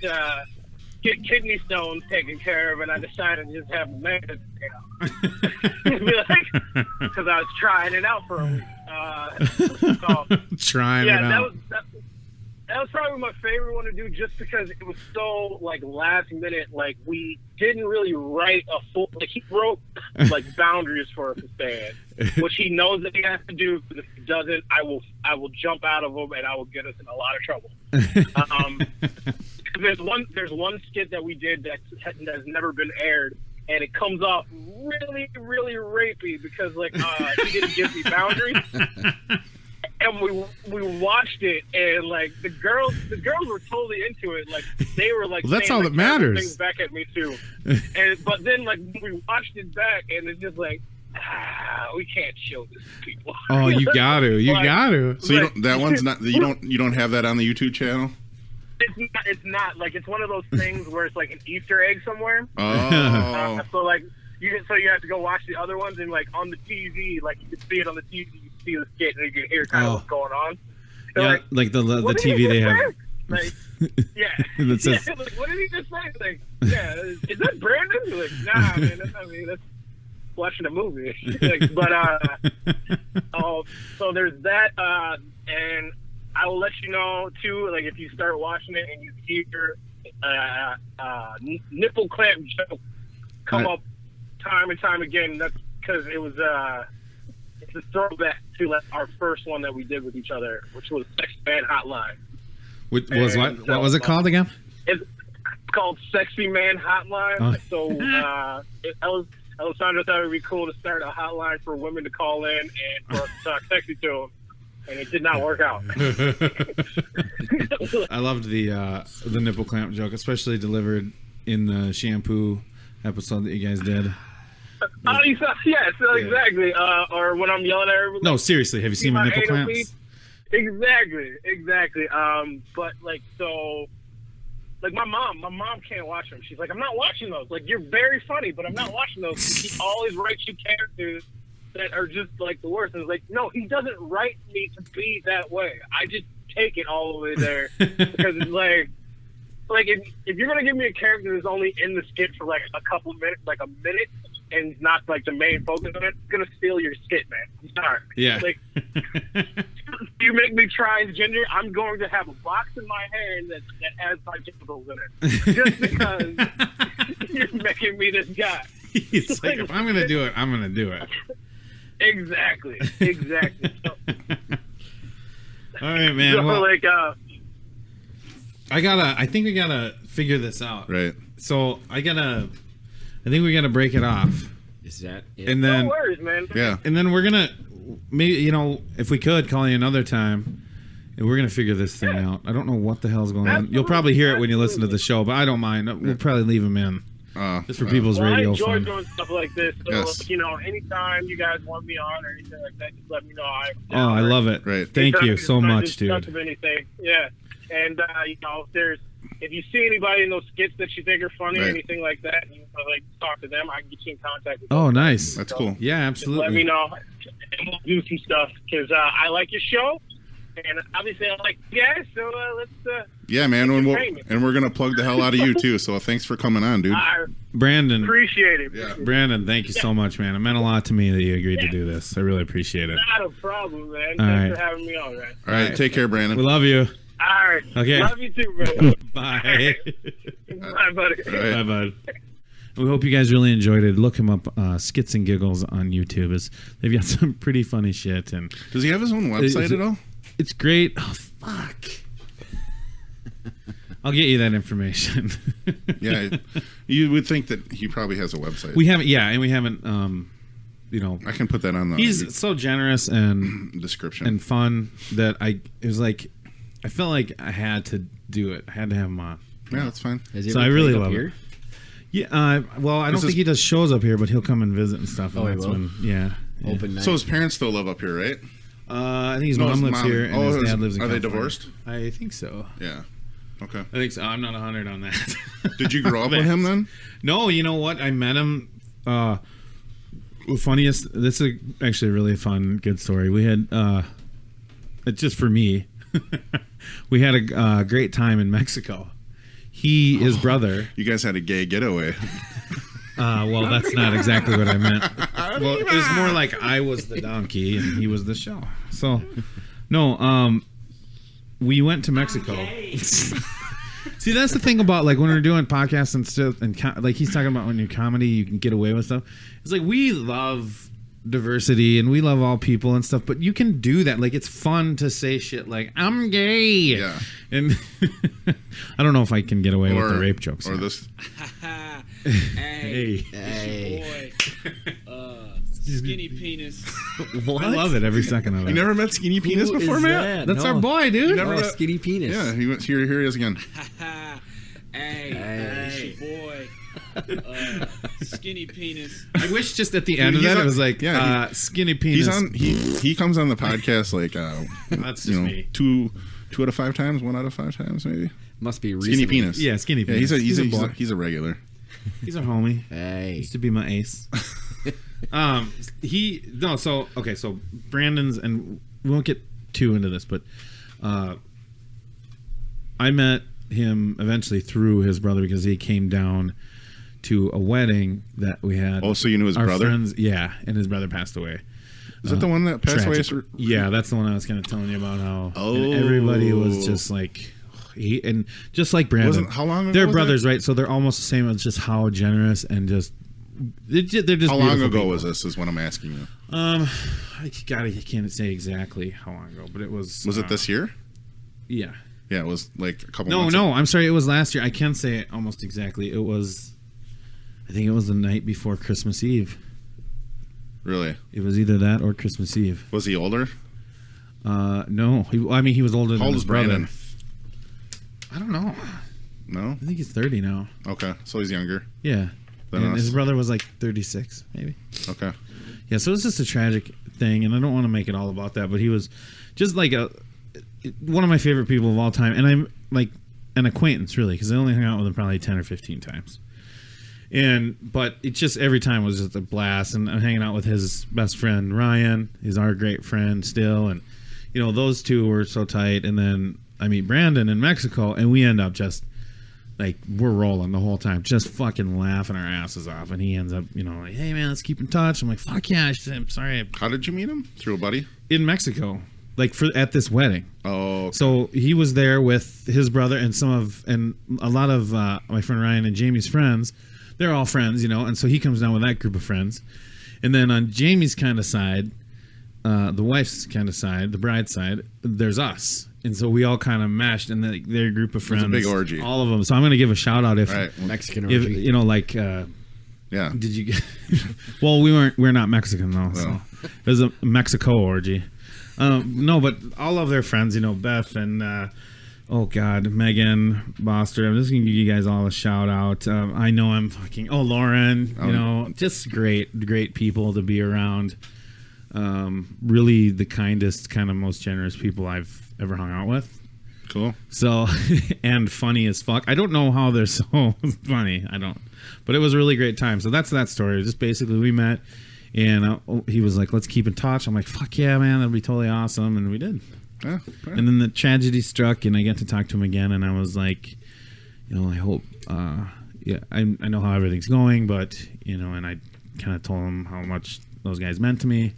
kidney stones taken care of, and I decided to just have a man, because I was trying it out for a week. Trying it out. That was probably my favorite one to do, just because it was so like last minute. Like we didn't really write a full. Like he wrote like boundaries for us to stay in, which he knows that he has to do. Because if he doesn't, I will jump out of them and I will get us in a lot of trouble. There's one skit that we did that has never been aired, and it comes off really, really rapey because like he didn't give me boundaries. and we watched it, and like the girls were totally into it. Like they were like, well, that's saying, all like, that matters. things back at me too. But then like we watched it back, and it's just like, we can't show this to people. Oh, you got to. So you don't, that one's not. You don't have that on the YouTube channel. It's not like it's one of those things where it's like an Easter egg somewhere. Oh. So like you have to go watch the other ones, and like on the TV, like you can see it on the TV, you see the skit, and you can hear kind of what's going on. So yeah, like the TV they have. Like, yeah. That says, yeah, like, what did he just say? Like, yeah, is that Brandon? Like, nah, man. That's watching a movie. Like, but so there's that, and I will let you know too. Like, if you start watching it and you hear nipple clamp joke come up time and time again, that's because it was it's a throwback to like our first one that we did with each other, which was Sex Man Hotline. What was it called again? It's called Sexy Man Hotline. Oh. So Alessandro thought it would be cool to start a hotline for women to call in and for us to talk sexy to them, and it did not work out. I loved the nipple clamp joke, especially delivered in the shampoo episode that you guys did. Exactly. Or when I'm yelling at everybody. No, seriously, have you seen my nipple clamps? Exactly. But like, so, like my mom can't watch them. She's like, I'm not watching those. Like, you're very funny, but I'm not watching those. He always writes you characters that are just like the worst. And it's like, no, he doesn't write me to be that way. I just take it all the way there because it's like if you're gonna give me a character that's only in the skit for like a couple minutes, like a minute, and not like the main focus of it, it's gonna steal your skit, man. I'm sorry. Yeah. Like, you make me transgender, I'm going to have a box in my hand that has my genitals in it, just because you're making me this guy. It's like, if I'm gonna do it, I'm gonna do it. Exactly. So, all right, man. So, well, like, I think we gotta figure this out. Right. So I think we gotta break it off. Is that it? And then, no worries, man. Yeah. And then we're gonna maybe, if we could call you another time, and we're gonna figure this thing out. I don't know what the hell's going on. You'll probably hear it when you listen to the show, but I don't mind. We'll probably leave them in. Just for people's radio I enjoy fun. doing stuff like this. So, Yes. anytime you guys want me on or anything like that, just let me know. I love it. Right. Thank you so much, dude. Of anything. Yeah. And, if you see anybody in those skits that you think are funny or Right. anything like that, and you like talk to them, I can get you in contact with them. Oh, nice. That's cool. Yeah, Just absolutely. let me know, and we'll do some stuff, because I like your show, and obviously I like you guys, so let's... Yeah, man, and we're gonna plug the hell out of you too. So thanks for coming on, dude. I Brandon. appreciate it. Yeah. Brandon, thank you so much, man. It meant a lot to me that you agreed to do this. I really appreciate it. Not a problem, man. All Thanks right. for having me on, man. All right, take care, Brandon. We love you. All right. Okay. Love you too, man. Bye. Bye, buddy. All right. Bye, bud. We hope you guys really enjoyed it. Look him up, Skits and Giggles on YouTube. They've got some pretty funny shit. And Does he have his own website at all? it's great. Oh, fuck. I'll get you that information. Yeah, you would think that he probably has a website. We haven't, and we haven't, I can put that on the he's so generous and description and fun that it was like, I felt like I had to do it. I had to have him on. Yeah, that's fine. Has he So ever I really played up love here? it. Yeah, well, I don't think he does shows up here, but he'll come and visit and stuff. And Oh, he that's will? when, yeah. Open night. So his parents still live up here, right? I think his No, mom his lives mom- here and oh, his dad lives in are they California. divorced? I think so. Yeah. Okay. I think so. I'm not 100 on that. Did you grow up with him then? No, you know what? I met him. The funniest. This is actually a really fun, good story. We had, it's just for me. We had a great time in Mexico. His brother. You guys had a gay getaway. Well, that's not exactly what I meant. Well, it was more like I was the donkey and he was the show. So, no, we went to Mexico. See, that's the thing about like when we're doing podcasts and stuff, and like he's talking about when you're comedy, you can get away with stuff. It's like we love diversity and we love all people and stuff, but you can do that. Like it's fun to say shit like I'm gay. Yeah. And I don't know if I can get away with the rape jokes. Or now. this. Hey. Hey. Skinny penis. What? I love it every second of it. You never met Skinny Penis Who before, is Matt? that? That's No. our boy, dude. Never met- Skinny penis. Yeah, he went here. Here he is again. Hey, boy. Skinny penis. I wish just at the end of He's that on- it was like, yeah, skinny penis. He's on. He comes on the podcast like That's just me. 2 out of 5 times, 1 out of 5 times maybe. Must be Skinny recently. Penis. Yeah, Skinny Yeah, Penis. he's a regular. He's a homie. Hey. Used to be my ace. So Brandon's, and we won't get too into this, but I met him eventually through his brother because he came down to a wedding that we had. Oh, so you knew his Our brother? friends, yeah, and his brother passed away. Is that the one that passed away? Tragic. Yeah, that's the one I was kind of telling you about. How and Oh. everybody was just like, and just like Brandon, How long ago they're was brothers, that? right? So they're almost the same. It's just how generous and just they're just. How long beautiful ago people. was this? Is what I'm asking you. I can't say exactly how long ago, but it was. Was it this year? Yeah. Yeah, it was like a couple. No, months no. I'm sorry. It was last year. I can say it almost exactly. It was. I think it was the night before Christmas Eve. Really? It was either that or Christmas Eve. Was he older? No. He was older How than old his is brother. Brandon? I don't know. No. I think he's 30 now. Okay, so he's younger Yeah. than And us. his brother was like 36, maybe. Okay. Yeah, so it's just a tragic thing, and I don't want to make it all about that, but he was just like one of my favorite people of all time, and I'm like an acquaintance, really, because I only hung out with him probably 10 or 15 times. But it just every time was just a blast, and I'm hanging out with his best friend Ryan. He's our great friend still, and those two were so tight. And then I meet Brandon in Mexico, and we end up just like we're rolling the whole time, just fucking laughing our asses off. And he ends up, like, "Hey man, let's keep in touch." I'm like, "Fuck yeah!" I'm sorry. How did you meet him? Through a buddy? In Mexico, like at this wedding. Oh. Okay. So he was there with his brother and a lot of my friend Ryan and Jamie's friends. They're all friends, and so he comes down with that group of friends. And then on Jamie's kind of side, the wife's kind of side, the bride's side, there's us. And so we all kind of meshed in their group of friends. It was a big orgy. All of them. So I'm going to give a shout out if, All right. Mexican orgy. Yeah. did you get, well, we're not Mexican though. So it was a Mexico orgy. No, but all of their friends, Beth and, oh God, Megan, Boster. I'm just gonna give you guys all a shout out. I know I'm fucking. Oh, Lauren. Just great people to be around. Really, the kindest, kind of most generous people I've ever hung out with. Cool. So, and funny as fuck. I don't know how they're so funny. I don't. But it was a really great time. So that's that story. Just basically we met, and he was like, "Let's keep in touch." I'm like, "Fuck yeah, man! That'd be totally awesome," and we did. Yeah. And then the tragedy struck, and I got to talk to him again, and I was like, I hope, I know how everything's going, but, and I kind of told him how much those guys meant to me.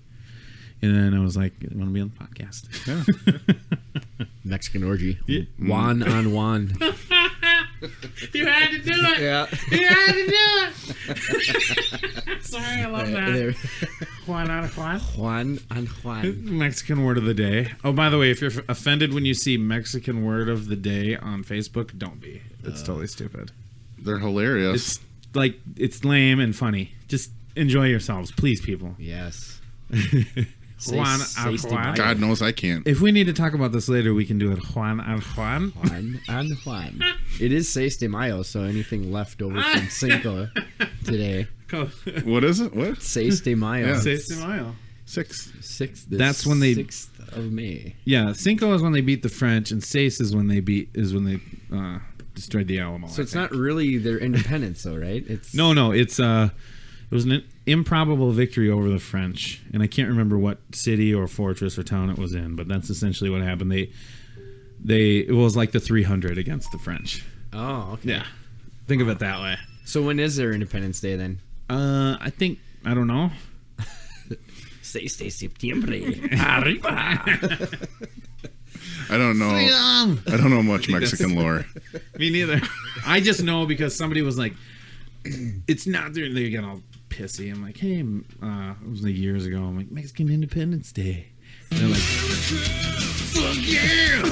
And then I was like, I want to be on the podcast. Yeah. Mexican orgy. Juan on Juan. You had to do it. Yeah. You had to do it. Sorry, I love that. Juan on Juan. Juan on Juan. Mexican word of the day. Oh, by the way, if you're offended when you see Mexican word of the day on Facebook, don't be. It's totally stupid. They're hilarious. It's lame and funny. Just enjoy yourselves, please, people. Yes. Juan Say Juan. God knows I can't. If we need to talk about this later, we can do it. Juan on Juan. Juan on Juan. It is 6 de Mayo, so anything left over from Cinco today. What is it? What? 6 de Mayo. Yeah. 6 de Mayo. 6. That's when they- 6th of May. Yeah, Cinco is when they beat the French, and Seis is when they destroyed the Alamo. So it's not really their independence, though, right? It's No, it was an improbable victory over the French, and I can't remember what city or fortress or town it was in, but that's essentially what happened. It was like the 300 against the French. Oh, okay. Yeah, think of it that way. So when is their Independence Day then? I don't know. 6 de septiembre. Arriba. I don't know. Freedom! I don't know much Mexican lore. Me neither. I just know because somebody was like, "It's not there." They got all pissy. I'm like, "Hey, it was like years ago." I'm like, "Mexican Independence Day." And they're like, "Fuck yeah!"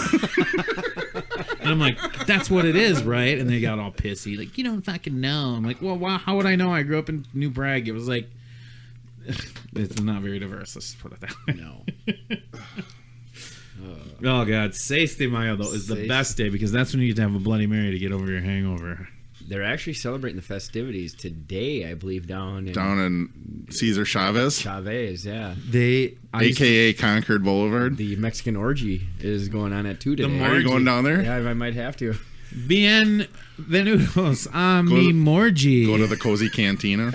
And I'm like, "That's what it is, right?" And they got all pissy, like, "You don't fucking know." I'm like, "Well, how would I know? I grew up in New Prague. It was like It's not very diverse. Let's put it that way. No. Oh God, 6 de Mayo though is the best day because that's when you get to have a Bloody Mary to get over your hangover. They're actually celebrating the festivities today, I believe, down in Cesar Chavez. Yeah. AKA Concord Boulevard. The Mexican orgy is going on at 2 today. Are you going down there? Yeah, I might have to. Bienvenidos a mi morgy. Go to the Cozy Cantina.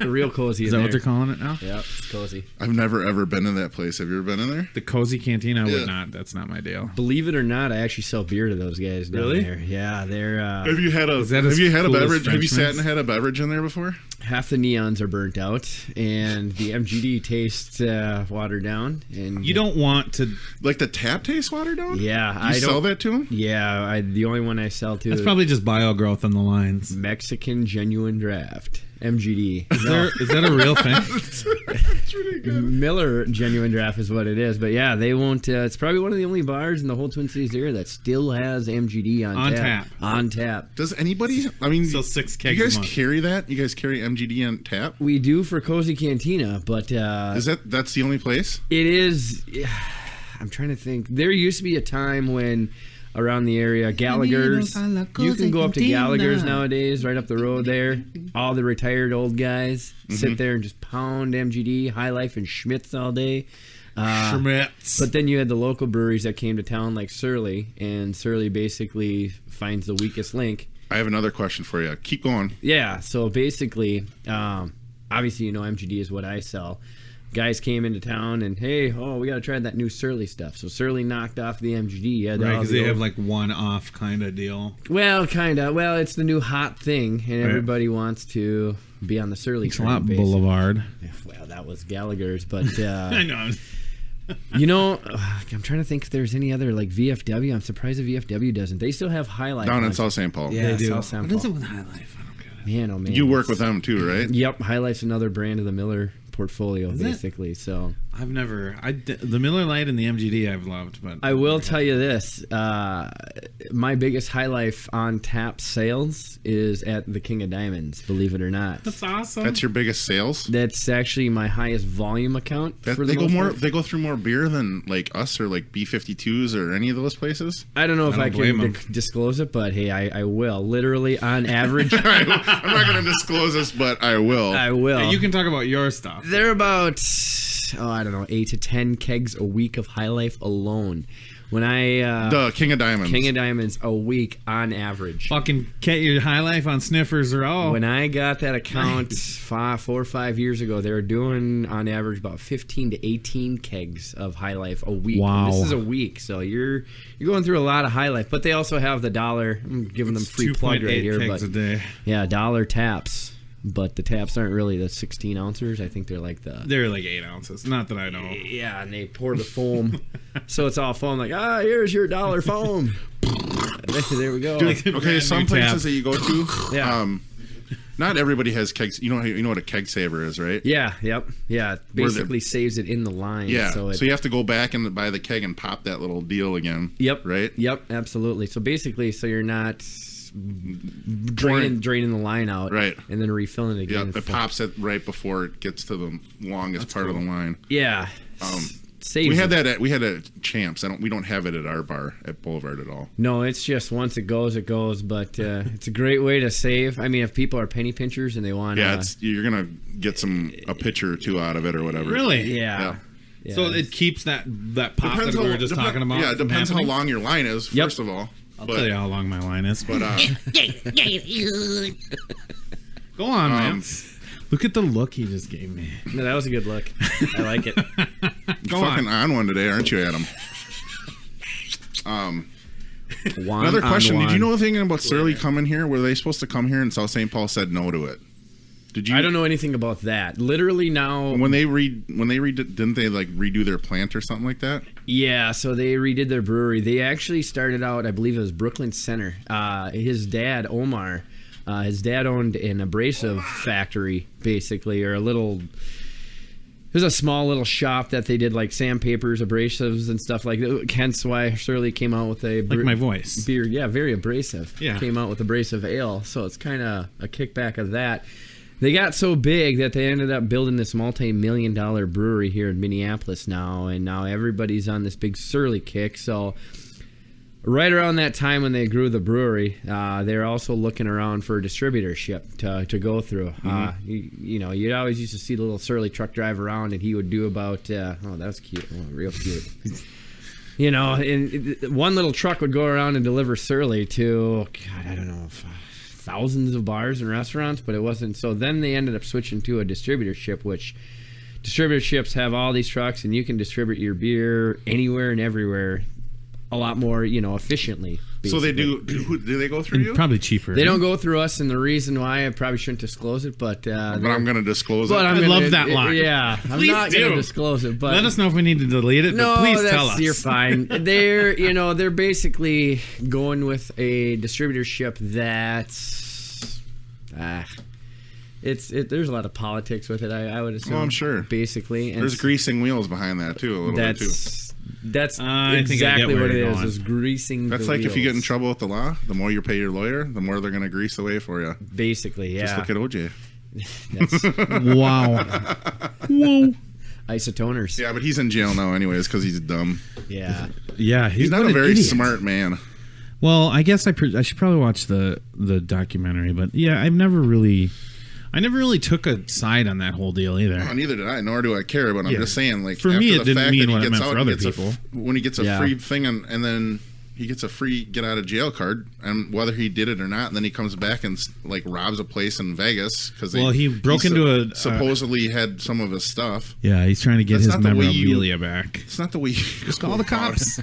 Real cozy. Is that what they're calling it now? Yeah, it's cozy. I've never ever been in that place. Have you ever been in there? The Cozy Cantina? I would not. That's not my deal. Believe it or not, I actually sell beer to those guys down really? there. Yeah, they're. Have you had a beverage? Have you sat and had a beverage in there before? Half the neons are burnt out, and the MGD tastes watered down. And you don't want to like the tap taste watered down. Yeah, I sell that to them. Yeah, the only one I sell to. That's probably just bio growth on the lines. Mexican Genuine Draft. MGD. Is that a real thing? That's really good. Miller Genuine Draft is what it is. But yeah, they won't. It's probably one of the only bars in the whole Twin Cities area that still has MGD on tap. On tap. Does anybody? I mean, still 6 kegs. You guys carry that? You guys carry MGD on tap? We do for Cozy Cantina, but is that's the only place? It is. I'm trying to think. There used to be a time when. Around the area, Gallagher's. You can go up to Gallagher's nowadays, right up the road there. All the retired old guys sit there and just pound MGD, High Life, and Schmitz all day. Schmitz. But then you had the local breweries that came to town, like Surly, and Surly basically finds the weakest link. I have another question for you. Keep going. Yeah, so basically, obviously, MGD is what I sell. Guys came into town and we got to try that new Surly stuff. So Surly knocked off the MGD. Right, because they have like one-off kind of deal. Well, kind of. Well, it's the new hot thing, and everybody wants to be on the Surly train. It's a lot Boulevard. Well, that was Gallagher's, but I know. I'm trying to think if there's any other like VFW. I'm surprised the VFW doesn't. They still have High Life down in South St. Paul. Yeah, they do. South St. Paul. What is it with High Life? I don't get it. Man, oh man. You work with them too, right? Yep. High Life's another brand of the Miller portfolio, basically. So I've never the Miller Lite and the MGD I've loved, but I will tell you this: my biggest High Life on tap sales is at the King of Diamonds. Believe it or not, that's awesome. That's your biggest sales. That's actually my highest volume account. For the most part. They go through more beer than like us or like B52s or any of those places. I don't know if I can disclose it, but hey, I will. Literally, on average, I'm not going to disclose this, but I will. I will. Yeah, you can talk about your stuff. They're about 8 to 10 kegs a week of High Life alone. When the King of Diamonds a week on average. Fucking get your High Life on Sniffers or all. When I got that account 4 or 5 years ago, they were doing on average about 15 to 18 kegs of High Life a week. Wow, and this is a week, so you're going through a lot of High Life. But they also have the $1. I'm giving them free plug right here. Kegs a day. Yeah, $1 taps. But the taps aren't really the 16 ounces. I think they're like 8 ounces. Not that I know. Yeah, and they pour the foam. So it's all foam. Like, here's your $1 foam. There we go. Dude, okay, some places that you go to, yeah. Not everybody has kegs. You know what a keg saver is, right? Yeah, yep. Yeah, it basically saves it in the line. Yeah, so you have to go back and buy the keg and pop that little deal again. Yep. Right? Yep, absolutely. So basically, you're not draining the line out, right, and then refilling it again. Yeah, it pops it right before it gets to the longest part of the line. Yeah, we had that at Champs. We don't have it at our bar at Boulevard at all. No, it's just once it goes. But it's a great way to save. I mean, if people are penny pinchers and they want, you're gonna get a pitcher or two out of it or whatever. Really? Yeah. So it keeps that pop that we were just talking about. Yeah, it depends how long your line is. First of all. I'll tell you how long my line is. But go on, man. Look at the look he just gave me. No, that was a good look. I like it. You're fucking on one today, aren't you, Adam? Another question. Did you know anything about Surly coming here? Were they supposed to come here and South St. Paul said no to it? Did you? I don't know anything about that. Literally now, when they didn't they like redo their plant or something like that? Yeah, so they redid their brewery. They actually started out, I believe it was Brooklyn Center. His dad, Omar, owned an abrasive factory, basically, or it was a small little shop that they did like sandpapers, abrasives, and stuff like that. Hence why Shirley came out with like my voice beer. Yeah, very abrasive. Yeah, came out with abrasive ale, so it's kind of a kickback of that. They got so big that they ended up building this multi-million-dollar brewery here in Minneapolis now, and now everybody's on this big Surly kick. So right around that time when they grew the brewery, they're also looking around for a distributorship to go through. You always used to see the little Surly truck drive around, and he would do about, oh, that's cute, real cute. And one little truck would go around and deliver Surly to, God, I don't know, thousands of bars and restaurants, but it wasn't. So then they ended up switching to a distributorship, which distributorships have all these trucks, and you can distribute your beer anywhere and everywhere a lot more, efficiently. Basically. So they do they go through you? Probably cheaper. They don't go through us, and the reason why I probably shouldn't disclose it, but I'm going to disclose it. I love that line. Yeah, I'm not going to disclose it. But let us know if we need to delete it. No, but please tell us. You're fine. They're basically going with a distributorship that's there's a lot of politics with it. I would assume. Oh, I'm sure. Basically, and there's greasing wheels behind that too. A little bit too. That's exactly what it is greasing. That's the like wheels. if you get in trouble with the law, the more you pay your lawyer, the more they're going to grease the way for you. Basically, yeah. Just look at OJ. Wow. Whoa. Isotoners. Yeah, but he's in jail now anyways because he's dumb. Yeah. Yeah, he's not a very smart man. Well, I guess I should probably watch the documentary, but yeah, I never really took a side on that whole deal either. No, neither did I, nor do I care. But I'm just saying, like, for me, it didn't mean what it meant for other people. When he gets a free thing, and then he gets a free get out of jail card, and whether he did it or not, and then he comes back and like robs a place in Vegas because he broke into supposedly had some of his stuff. Yeah, he's trying to get his memorabilia back. It's not the way you just call the cops.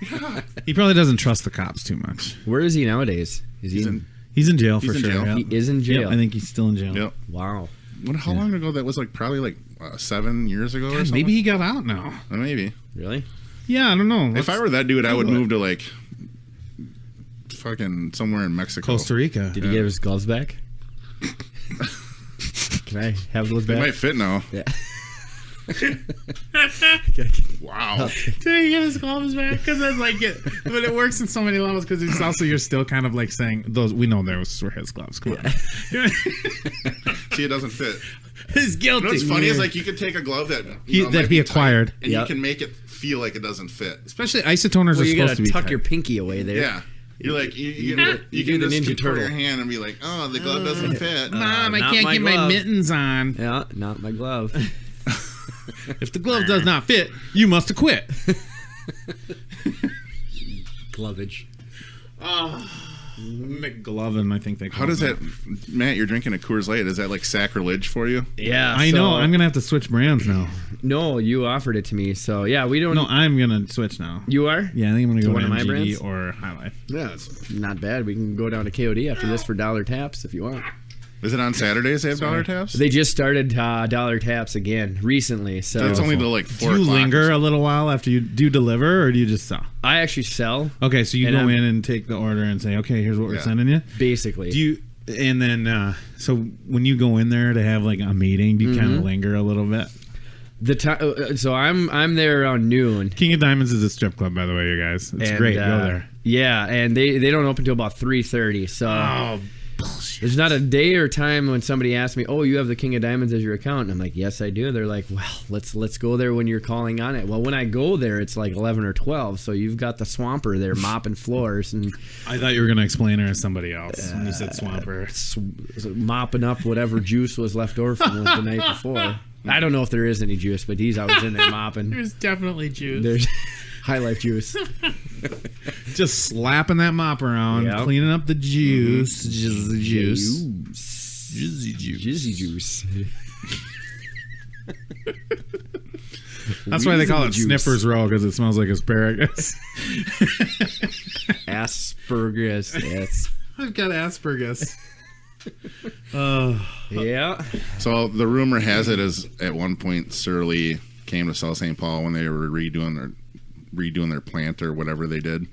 Yeah. He probably doesn't trust the cops too much. Where is he nowadays? He's in jail for sure. Jail. He is in jail. Yep, I think he's still in jail. Yep. Wow. How long ago that was? Like probably 7 years ago or something. Maybe he got out now. Maybe. Really? Yeah, I don't know. If I were that dude, I would move to like fucking somewhere in Mexico, Costa Rica. Did he get his gloves back? Can I have those back? They might fit now. Yeah. Wow. Did he get his gloves back? Because it's like but it works in so many levels. Because it's also you're still kind of like saying those. We know those were his gloves. Come on. See, it doesn't fit. He's guilty. What's funny is like you could take a glove that he acquired, and you can make it feel like it doesn't fit. Especially isotoners are supposed to be tuck tight. your pinky away there. Yeah. You're like you can the just Ninja control Turtle. your hand and be like, oh, the glove doesn't fit. Mom, I can't get my mittens on. Yeah, not my glove. If the glove does not fit, you must acquit. Glovage. McGlovin, I think they call it. How does that, Matt, you're drinking a Coors Light. Is that like sacrilege for you? Yeah. I know. I'm going to have to switch brands now. No, you offered it to me. So, yeah, we don't. No, I'm going to switch now. You are? Yeah, I think I'm going to go one to of my MGD brands? or High Life. Yeah, it's not bad. We can go down to KOD after this for dollar taps if you want. Is it on Saturdays they have dollar taps? They just started dollar taps again recently. So that's only till like 4 o'clock. Do you linger a little while after you do deliver, or do you just sell? I actually sell. Okay, so you go in and take the order and say, okay, here's what we're sending you? Basically. Do you, and then, so when you go in there to have like a meeting, do you kind of linger a little bit? So I'm there around noon. King of Diamonds is a strip club, by the way, you guys. It's great. Go there. Yeah, and they don't open until about 3:30. So bullshit. There's not a day or time when somebody asks me, "Oh, you have the King of Diamonds as your account?" And I'm like, "Yes, I do." They're like, "Well, let's go there when you're calling on it." Well, when I go there, it's like 11 or 12. So you've got the Swamper there mopping floors, and I thought you were going to explain her as somebody else when you said Swamper. Mopping up whatever juice was left over from the night before. I don't know if there is any juice, but he's always in there mopping. There's definitely juice. There's High Life juice. Just slapping that mop around, cleaning up the juice. Jizzy juice. Jizzy juice. Jizzy juice. That's why they call it Sniffer's Row, because it smells like asparagus. Asparagus. Yes. I've got asparagus. Yeah. So the rumor has it is at one point Surly came to South St. Paul when they were redoing their plant or whatever they did,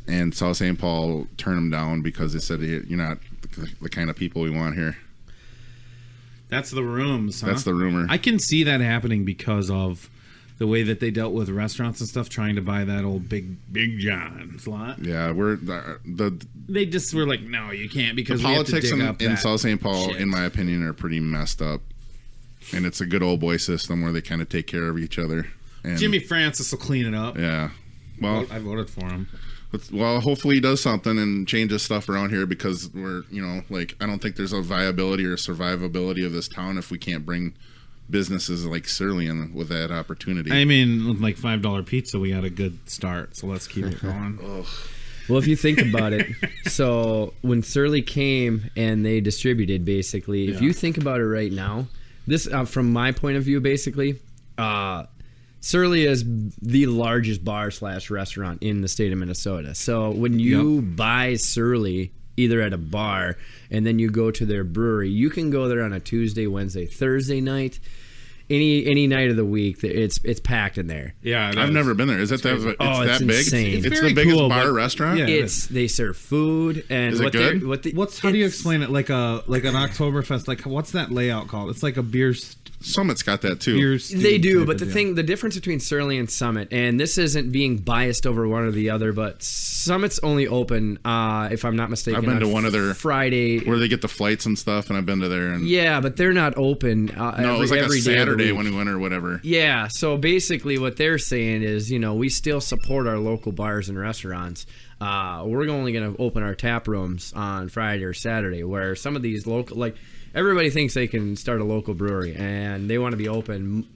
and South St. Paul turned them down because they said, "You're not the kind of people we want here." That's the rooms. Huh? That's the rumor. I can see that happening because of the way that they dealt with restaurants and stuff, trying to buy that old Big John's lot. Yeah, They just were like, no, you can't, because the politics in South St. Paul, shit. in my opinion, are pretty messed up. And it's a good old boy system where they kind of take care of each other. And Jimmy Francis will clean it up. Yeah. Well, I voted for him. Well, hopefully he does something and changes stuff around here, because we're, I don't think there's a viability or survivability of this town if we can't bring businesses like Surly in with that opportunity. I mean, with like $5 pizza, we got a good start, so let's keep it going. Well, if you think about it, so when Surly came and they distributed, basically, if you think about it right now, this, from my point of view, basically, Surly is the largest bar/restaurant in the state of Minnesota. So when you buy Surly, either at a bar and then you go to their brewery, you can go there on a Tuesday, Wednesday, Thursday night. Any night of the week, it's packed in there. Yeah, I've never been there. Is it that? It's that big? Insane. It's the biggest cool, bar restaurant. Yeah, they serve food and is it good? How do you explain it? Like an Oktoberfest? Like, what's that layout called? It's like a beer. Summit's got that too. They do, but the difference between Surly and Summit, and this isn't being biased over one or the other, but Summit's only open, if I'm not mistaken, I've been to one of their Friday where they get the flights and stuff, and I've been to there. And yeah, but they're not open. No, it was like every a day Saturday when we went or whatever. Yeah, so basically what they're saying is, we still support our local bars and restaurants. We're only going to open our tap rooms on Friday or Saturday, where some of these local, like, everybody thinks they can start a local brewery and they want to be open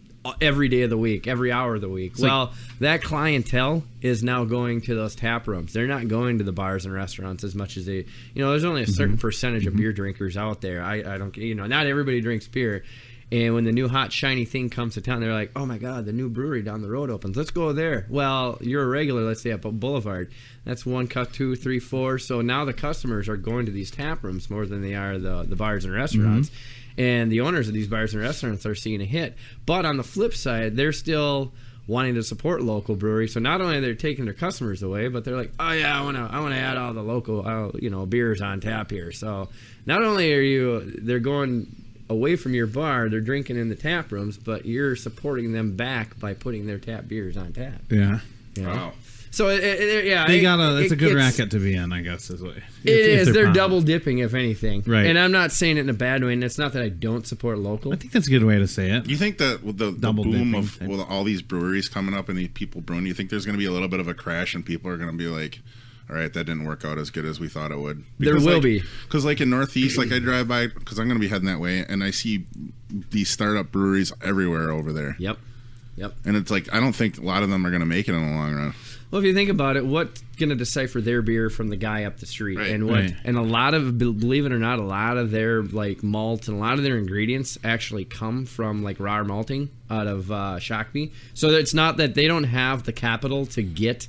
every day of the week, every hour of the week. That clientele is now going to those tap rooms. They're not going to the bars and restaurants as much as they, there's only a certain percentage of beer drinkers out there. I don't, not everybody drinks beer. And when the new hot shiny thing comes to town, they're like, oh my God, the new brewery down the road opens. Let's go there. Well, you're a regular, let's say, up at Boulevard. That's 1 cut 2, 3, 4. So now the customers are going to these tap rooms more than they are the bars and restaurants. And the owners of these bars and restaurants are seeing a hit. But on the flip side, they're still wanting to support local breweries. So not only are they taking their customers away, but they're like, oh yeah, I want to add all the local beers on tap here. So not only they're going away from your bar, they're drinking in the tap rooms, but you're supporting them back by putting their tap beers on tap. Yeah. Wow. So it's a good racket to be in, I guess, is what it is. They're double dipping, if anything. Right. And I'm not saying it in a bad way, and it's not that I don't support local. I think that's a good way to say it. You think that with the boom of all these breweries coming up and the people brewing, you think there's going to be a little bit of a crash and people are going to be like, all right, that didn't work out as good as we thought it would? Because there will be. Because like in Northeast, like I drive by, because I'm going to be heading that way, and I see these startup breweries everywhere over there. Yep. And it's like, I don't think a lot of them are going to make it in the long run. Well, if you think about it, what's going to decipher their beer from the guy up the street? Right. And a lot of, believe it or not, a lot of their like malt and a lot of their ingredients actually come from like raw malting out of Shakopee. So it's not that they don't have the capital to get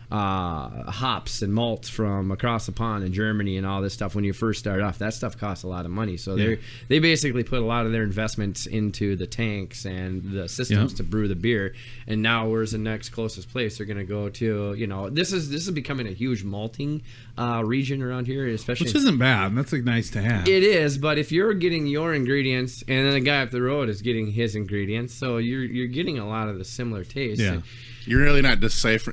hops and malts from across the pond in Germany and all this stuff. When you first start off, that stuff costs a lot of money. So they basically put a lot of their investments into the tanks and the systems to brew the beer. And now where's the next closest place they're going to go to? This is becoming a huge malting region around here, especially, which isn't bad. That's nice to have. It is, but if you're getting your ingredients and then the guy up the road is getting his ingredients, so you're getting a lot of the similar tastes. Yeah. You're really not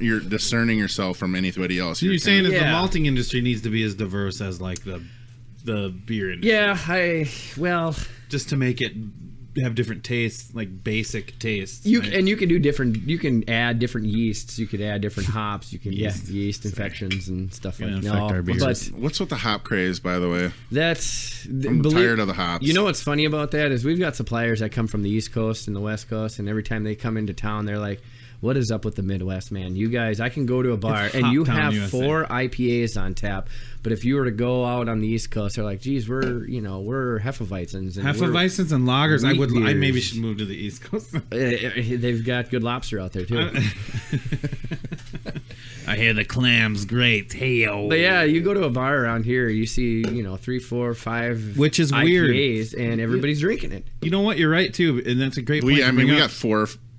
you're discerning yourself from anybody else. You're saying that the malting industry needs to be as diverse as like the beer industry. Yeah, just to make it have different tastes, like basic tastes. You can do different. You can add different yeasts. You could add different hops. You can yeast infections and stuff like that. But what's with the hop craze, by the way? I'm tired of the hops. You know what's funny about that is we've got suppliers that come from the East Coast and the West Coast, and every time they come into town, they're like, what is up with the Midwest, man? You guys, I can go to a bar and you have USA. 4 IPAs on tap, but if you were to go out on the East Coast, they're like, geez, we're Hefeweizens. Hefeweizens and lagers. I maybe should move to the East Coast. They've got good lobster out there, too. I hear the clam's great. Hey-o. But yeah, you go to a bar around here, you see, 3, 4, 5 which is IPAs, weird. And everybody's drinking it. You know what? You're right, too, and that's a great point. We got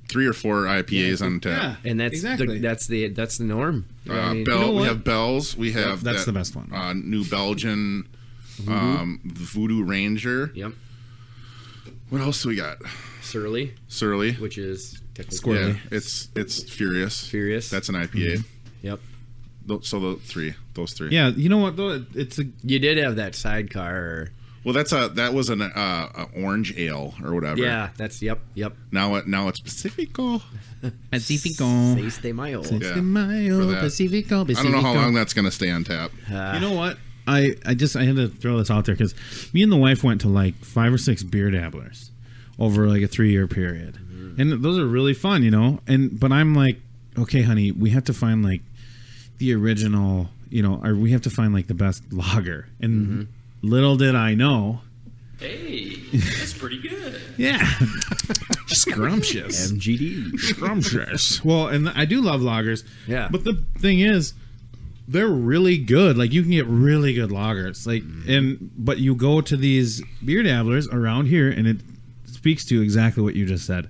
3 or 4 IPAs on tap. Yeah, and that's exactly. that's the norm. We have Bells. We have that's the best one. New Belgian Voodoo Ranger. Yep. What else do we got? Surly, Surly, which is Squirrely. Yeah, it's Furious. Furious. That's an IPA. Yep. So those three. Yeah, you know what though? It's a You did have that sidecar. Well, that was an orange ale or whatever. Yeah, that's yep. Now it's Pacifico. Pacifico. Seis de Mayo. For that. Pacifico. I don't know how long that's going to stay on tap. You know what? I had to throw this out there because me and the wife went to like 5 or 6 beer dabblers over like a 3-year period, and those are really fun, you know. But I'm like, okay, honey, we have to find like the original, you know, or we have to find like the best lager. And little did I know, Hey, that's pretty good. yeah, scrumptious, MGD. scrumptious. Well, and I do love lagers. Yeah. But the thing is, they're really good. Like you can get really good lagers. Like but you go to these beer dabblers around here, and it speaks to exactly what you just said.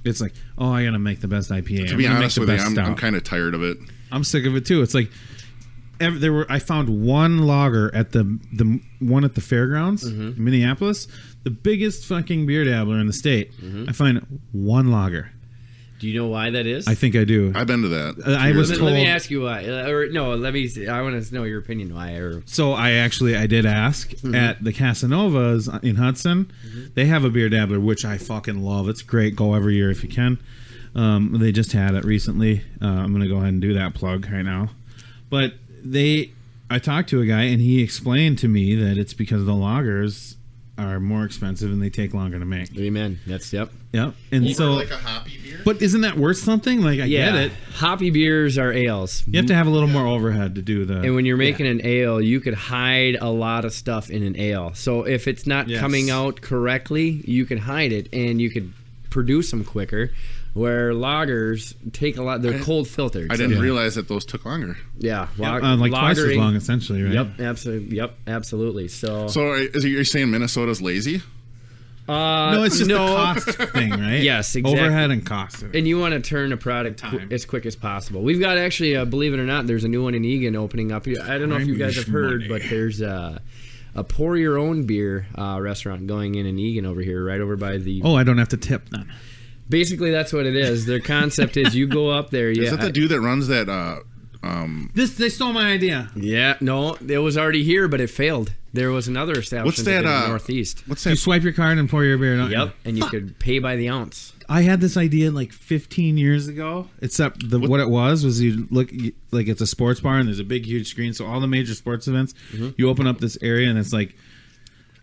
It's like, oh, I gotta make the best IPA. To be honest with you, I'm kind of tired of it. I'm sick of it too. It's like I found one lager at the one at the fairgrounds in Minneapolis, the biggest fucking beer dabbler in the state. I find one lager. Do you know why that is? I think I do. I've been to that. I was told. Let me ask you why. Or no, let me. I want to know your opinion why. So I did ask at the Casanovas in Hudson. They have a beer dabbler, which I fucking love. It's great. Go every year if you can. They just had it recently. I'm gonna go ahead and do that plug right now. But I talked to a guy and he explained to me that it's because the lagers are more expensive and they take longer to make. Amen. That's yep. And so like a hoppy beer. But isn't that worth something? Like I get it. Hoppy beers are ales. You have to have a little more overhead to do the. And when you're making an ale, you could hide a lot of stuff in an ale. So if it's not coming out correctly, you can hide it and you could produce them quicker. Where lagers take a lot, they're cold filtered. I didn't realize that those took longer. Yeah, like twice as long, essentially, right? Yep, absolutely. So you're saying Minnesota's lazy? No, it's just the cost thing, right? Yes, exactly. Overhead and cost. And you want to turn a product as quick as possible. We've got actually, believe it or not, there's a new one in Egan opening up. I don't know if you guys have heard, but there's a pour your own beer restaurant going in Egan over here, right over by the. Oh, I don't have to tip then. Basically, that's what it is. Their concept is you go up there. Is that the dude that runs that? They stole my idea. Yeah, no, it was already here, but it failed. There was another establishment in the Northeast. What's that? You swipe your card and pour your beer. Yep, and you could pay by the ounce. I had this idea like 15 years ago. Except what it was you look like it's a sports bar and there's a big huge screen. So all the major sports events, you open up this area and it's like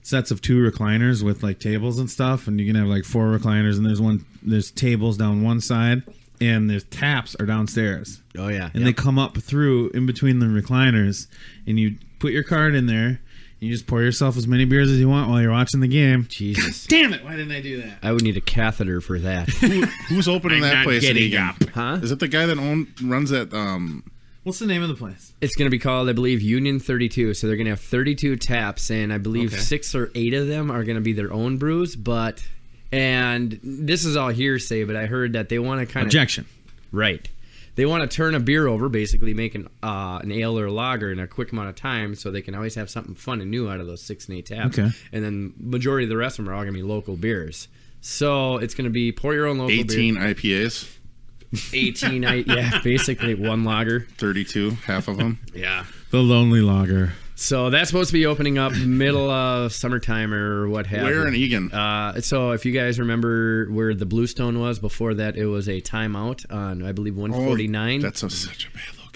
sets of 2 recliners with like tables and stuff, and you can have like 4 recliners, and there's tables down one side and there's taps are downstairs. Oh yeah. And they come up through in between the recliners, and you put your card in there, and you just pour yourself as many beers as you want while you're watching the game. Jesus. Damn it, why didn't I do that? I would need a catheter for that. Who's opening that place in Egan? Huh? Is it the guy that runs that What's the name of the place? It's going to be called, I believe, Union 32. So they're going to have 32 taps, and I believe 6 or 8 of them are going to be their own brews. And this is all hearsay, but I heard that they want to kind of... Objection. Right. They want to turn a beer over, basically make an ale or a lager in a quick amount of time, so they can always have something fun and new out of those 6 and 8 taps. Okay. And then majority of the rest of them are all going to be local beers. So it's going to be pour your own local 18 beer. IPAs? 18, basically one lager. 32, half of them. Yeah. The Lonely Lager. So that's supposed to be opening up middle of summertime or what have you. Where in Egan? So if you guys remember where the Bluestone was, before that it was a timeout on, I believe, 149. That's such a bad location.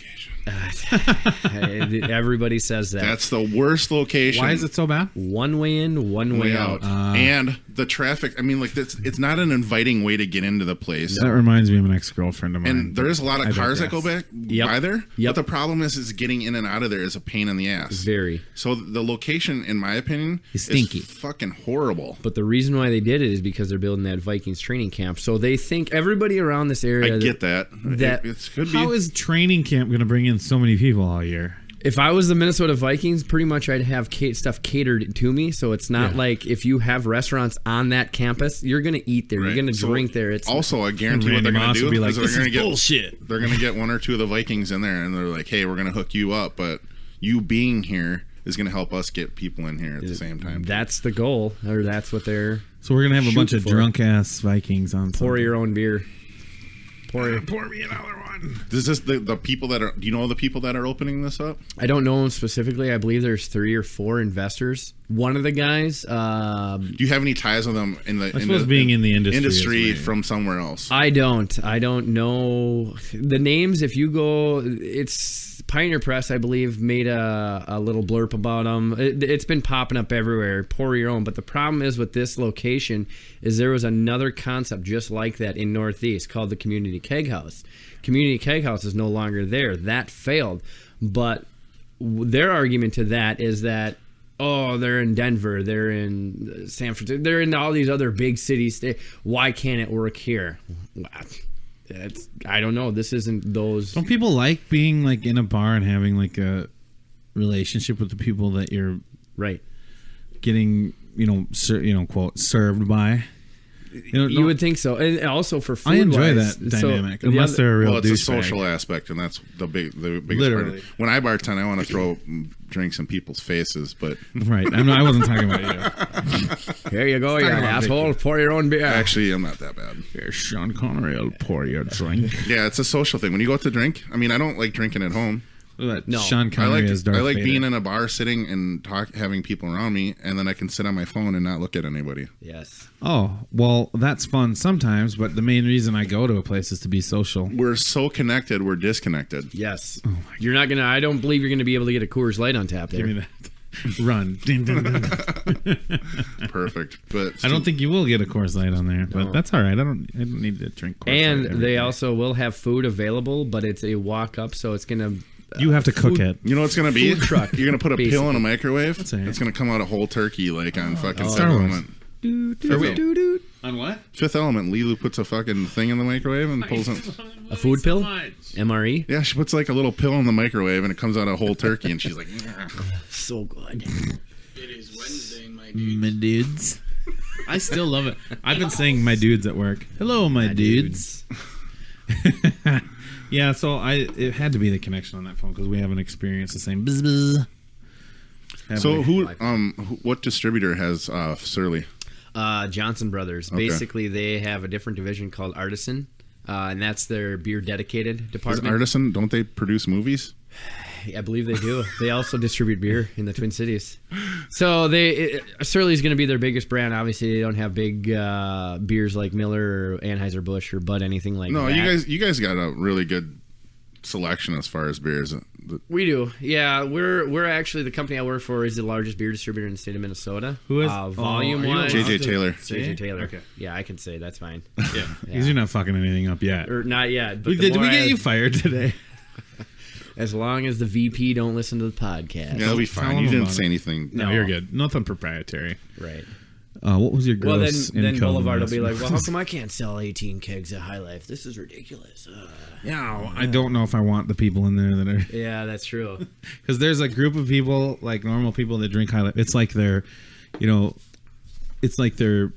Everybody says that. That's the worst location. Why is it so bad? One way in, one way out. And the traffic, I mean, like, it's not an inviting way to get into the place. That reminds me of an ex-girlfriend of mine. And there's a lot of cars that go by there. Yep. But the problem is getting in and out of there is a pain in the ass. Very. So the location, in my opinion, is stinky. Fucking horrible. But the reason why they did it is because they're building that Vikings training camp. So they think everybody around this area... I get that. It could be. How is training camp going to bring in so many people all year? If I was the Minnesota Vikings, pretty much I'd have stuff catered to me. So it's not like if you have restaurants on that campus, you're going to eat there. Right. You're going to drink there. It's also, I guarantee what they're going to do is they're going to get bullshit. They're going to get 1 or 2 of the Vikings in there, and they're like, hey, we're going to hook you up, but you being here is going to help us get people in here at the same time. That's the goal, or that's what they're... So we're going to have a bunch of drunk-ass Vikings on Pour your own beer. pour me another one. Is this the people that are? Do you know the people that are opening this up? I don't know them specifically. I believe there's 3 or 4 investors. One of the guys. Do you have any ties with them in the? I suppose being in the industry from somewhere else. I don't know the names. If you go, it's Pioneer Press, I believe, made a little blurb about them. It's been popping up everywhere. Pour your own. But the problem is with this location is there was another concept just like that in Northeast called the Community Keg House. Community Keg House is no longer there. That failed. But their argument to that is that, oh, they're in Denver, they're in San Francisco, they're in all these other big cities. Why can't it work here? I don't know. This isn't those. Don't people like being like in a bar and having like a relationship with the people that you're getting, quote, served by? You would think so, and also for food. I enjoy that dynamic, unless they're a real it's a social aspect, and that's the biggest Literally. part. When I bartend, I want to throw drinks in people's faces, but right. I wasn't talking about you. Here you go, you asshole. Pour your own beer. Actually, I'm not that bad. Here's Sean Connery. I'll pour you a drink. Yeah, it's a social thing. When you go out to drink, I mean, I don't like drinking at home. No, Sean Connery is Darth I like Vader. being in a bar, sitting and having people around me, and then I can sit on my phone and not look at anybody. Yes. Oh, well, that's fun sometimes, but the main reason I go to a place is to be social. We're so connected, we're disconnected. Yes. You're not gonna. I don't believe you're gonna be able to get a Coors Light on tap there. Give me that. Run. Ding, ding, ding. Perfect. But I don't think you will get a Coors Light on there, but that's all right. I don't need to drink Coors Light. And every they day. also will have food available, but it's a walk up, so it's gonna. You have to cook it. You know what it's going to be? Food truck, You're going to put a pill in a basically. microwave. That's all right. It's going to come out a whole turkey like on fucking Star Fifth Wars. Element. On what? Fifth Element. Lilu puts a fucking thing in the microwave and pulls it. A food pill? MRE? Yeah, she puts like a little pill in the microwave and it comes out a whole turkey and she's like, So good. It is Wednesday, my dude. My dudes. I still love it. I've been saying my dudes at work. Hello, my dudes. Yeah, so it had to be the connection on that phone because we haven't experienced the same bzz bzz. So what distributor has Surly? Johnson Brothers. Okay. Basically, they have a different division called Artisan, and that's their beer dedicated Is department. Artisan, don't they produce movies? I believe they do. They also distribute beer in the Twin Cities. So Surly's going to be their biggest brand. Obviously, they don't have big beers like Miller or Anheuser-Busch or Bud, anything like that. No, you guys got a really good selection as far as beers. We do. Yeah, we're actually, the company I work for is the largest beer distributor in the state of Minnesota. Who is? Volume-wise. JJ Taylor. JJ Taylor. Okay. Yeah, I can say that's fine. Yeah. Because you're not fucking anything up yet. Or not yet. But Did the we more get I- you fired today? As long as the VP don't listen to the podcast. Yeah, that'll be Tell fine. them You didn't about say it. anything. No, you're good. Nothing proprietary. Right. What was your Well, gross then income Boulevard will last be like, month? well, how come I can't sell 18 kegs of High Life? This is ridiculous. Yeah, I don't know if I want the people in there that are... Yeah, that's true. Because there's a group of people, like normal people that drink High Life. It's like they're, it's like they're,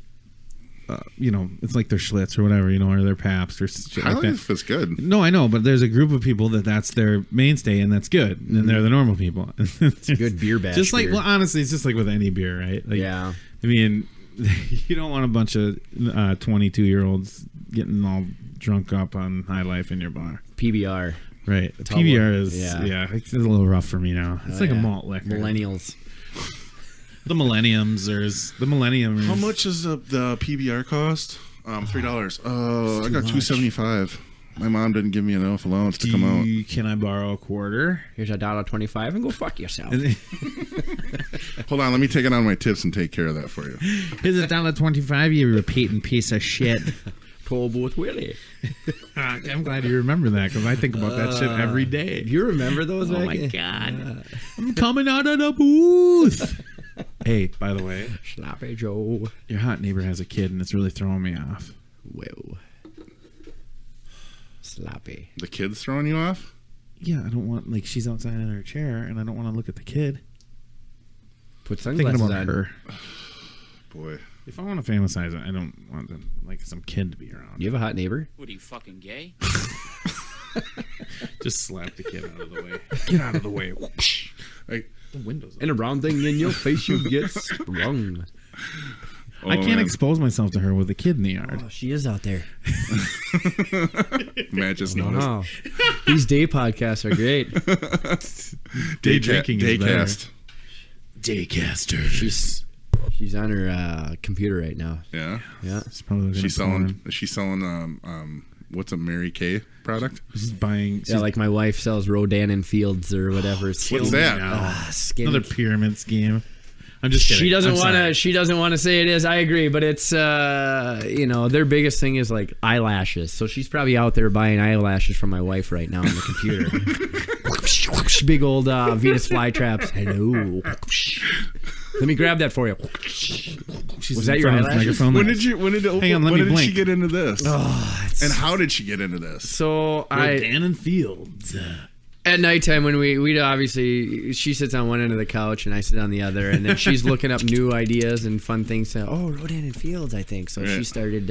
it's like their Schlitz or whatever, or their Pabst or shit High like that. Life is good. No, I know, but there's a group of people that's their mainstay, and that's good. And they're the normal people. It's good beer bash Just like, beer. well, honestly, it's just like with any beer, right? Like, Yeah. I mean, you don't want a bunch of 22-year-olds getting all drunk up on High Life in your bar. PBR. Right. Tall PBR one. is, Yeah. it's a little rough for me now. It's like a Yeah. malt liquor. Millennials. The Millennium. How much does the PBR cost? $3. Oh, I got $2.75. My mom didn't give me enough allowance to come out. Can I borrow a quarter? Here's $1.25 and go fuck yourself. Hold on, let me take it on my tips and take care of that for you. Here's $1.25, you repeating piece of shit. Pull with Willie. I'm glad you remember that because I think about that shit every day. You remember those? Oh back my in- god! I'm coming out of the booth. Hey, by the way, Sloppy Joe. your hot neighbor has a kid, and it's really throwing me off. Whoa. Sloppy. The kid's throwing you off? Yeah, I don't want she's outside in her chair, and I don't want to look at the kid. Put I'm thinking sunglasses about on. her. Boy. If I want to fantasize it, I don't want some kid to be around. You have a hot neighbor? What are you, fucking gay? Just slap the kid out of the way. Get out of the way. Like, The window's And a round thing in your face, you get sprung. I can't expose myself to her with a kid in the yard. Oh, she is out there. Matt just noticed. Wow. These day podcasts are great. Day drinking is better. Daycast. Daycaster. She's on her computer right now. Yeah. Yeah. She's selling what's a Mary Kay product? She's buying. Yeah, like my wife sells Rodan and Fields or whatever. What's that? Skin. Another pyramid scheme. I'm just kidding. She doesn't want to say it is. I agree, but it's their biggest thing is like eyelashes. So she's probably out there buying eyelashes from my wife right now on the computer. Big old Venus flytraps. Hello. Let me grab that for you. Was that your eyelashes? When did she get into this? And how did she get into this? So Dan and Fields. At nighttime, when we'd obviously, she sits on one end of the couch and I sit on the other, and then she's looking up new ideas and fun things. Rodan and Fields, I think. So she started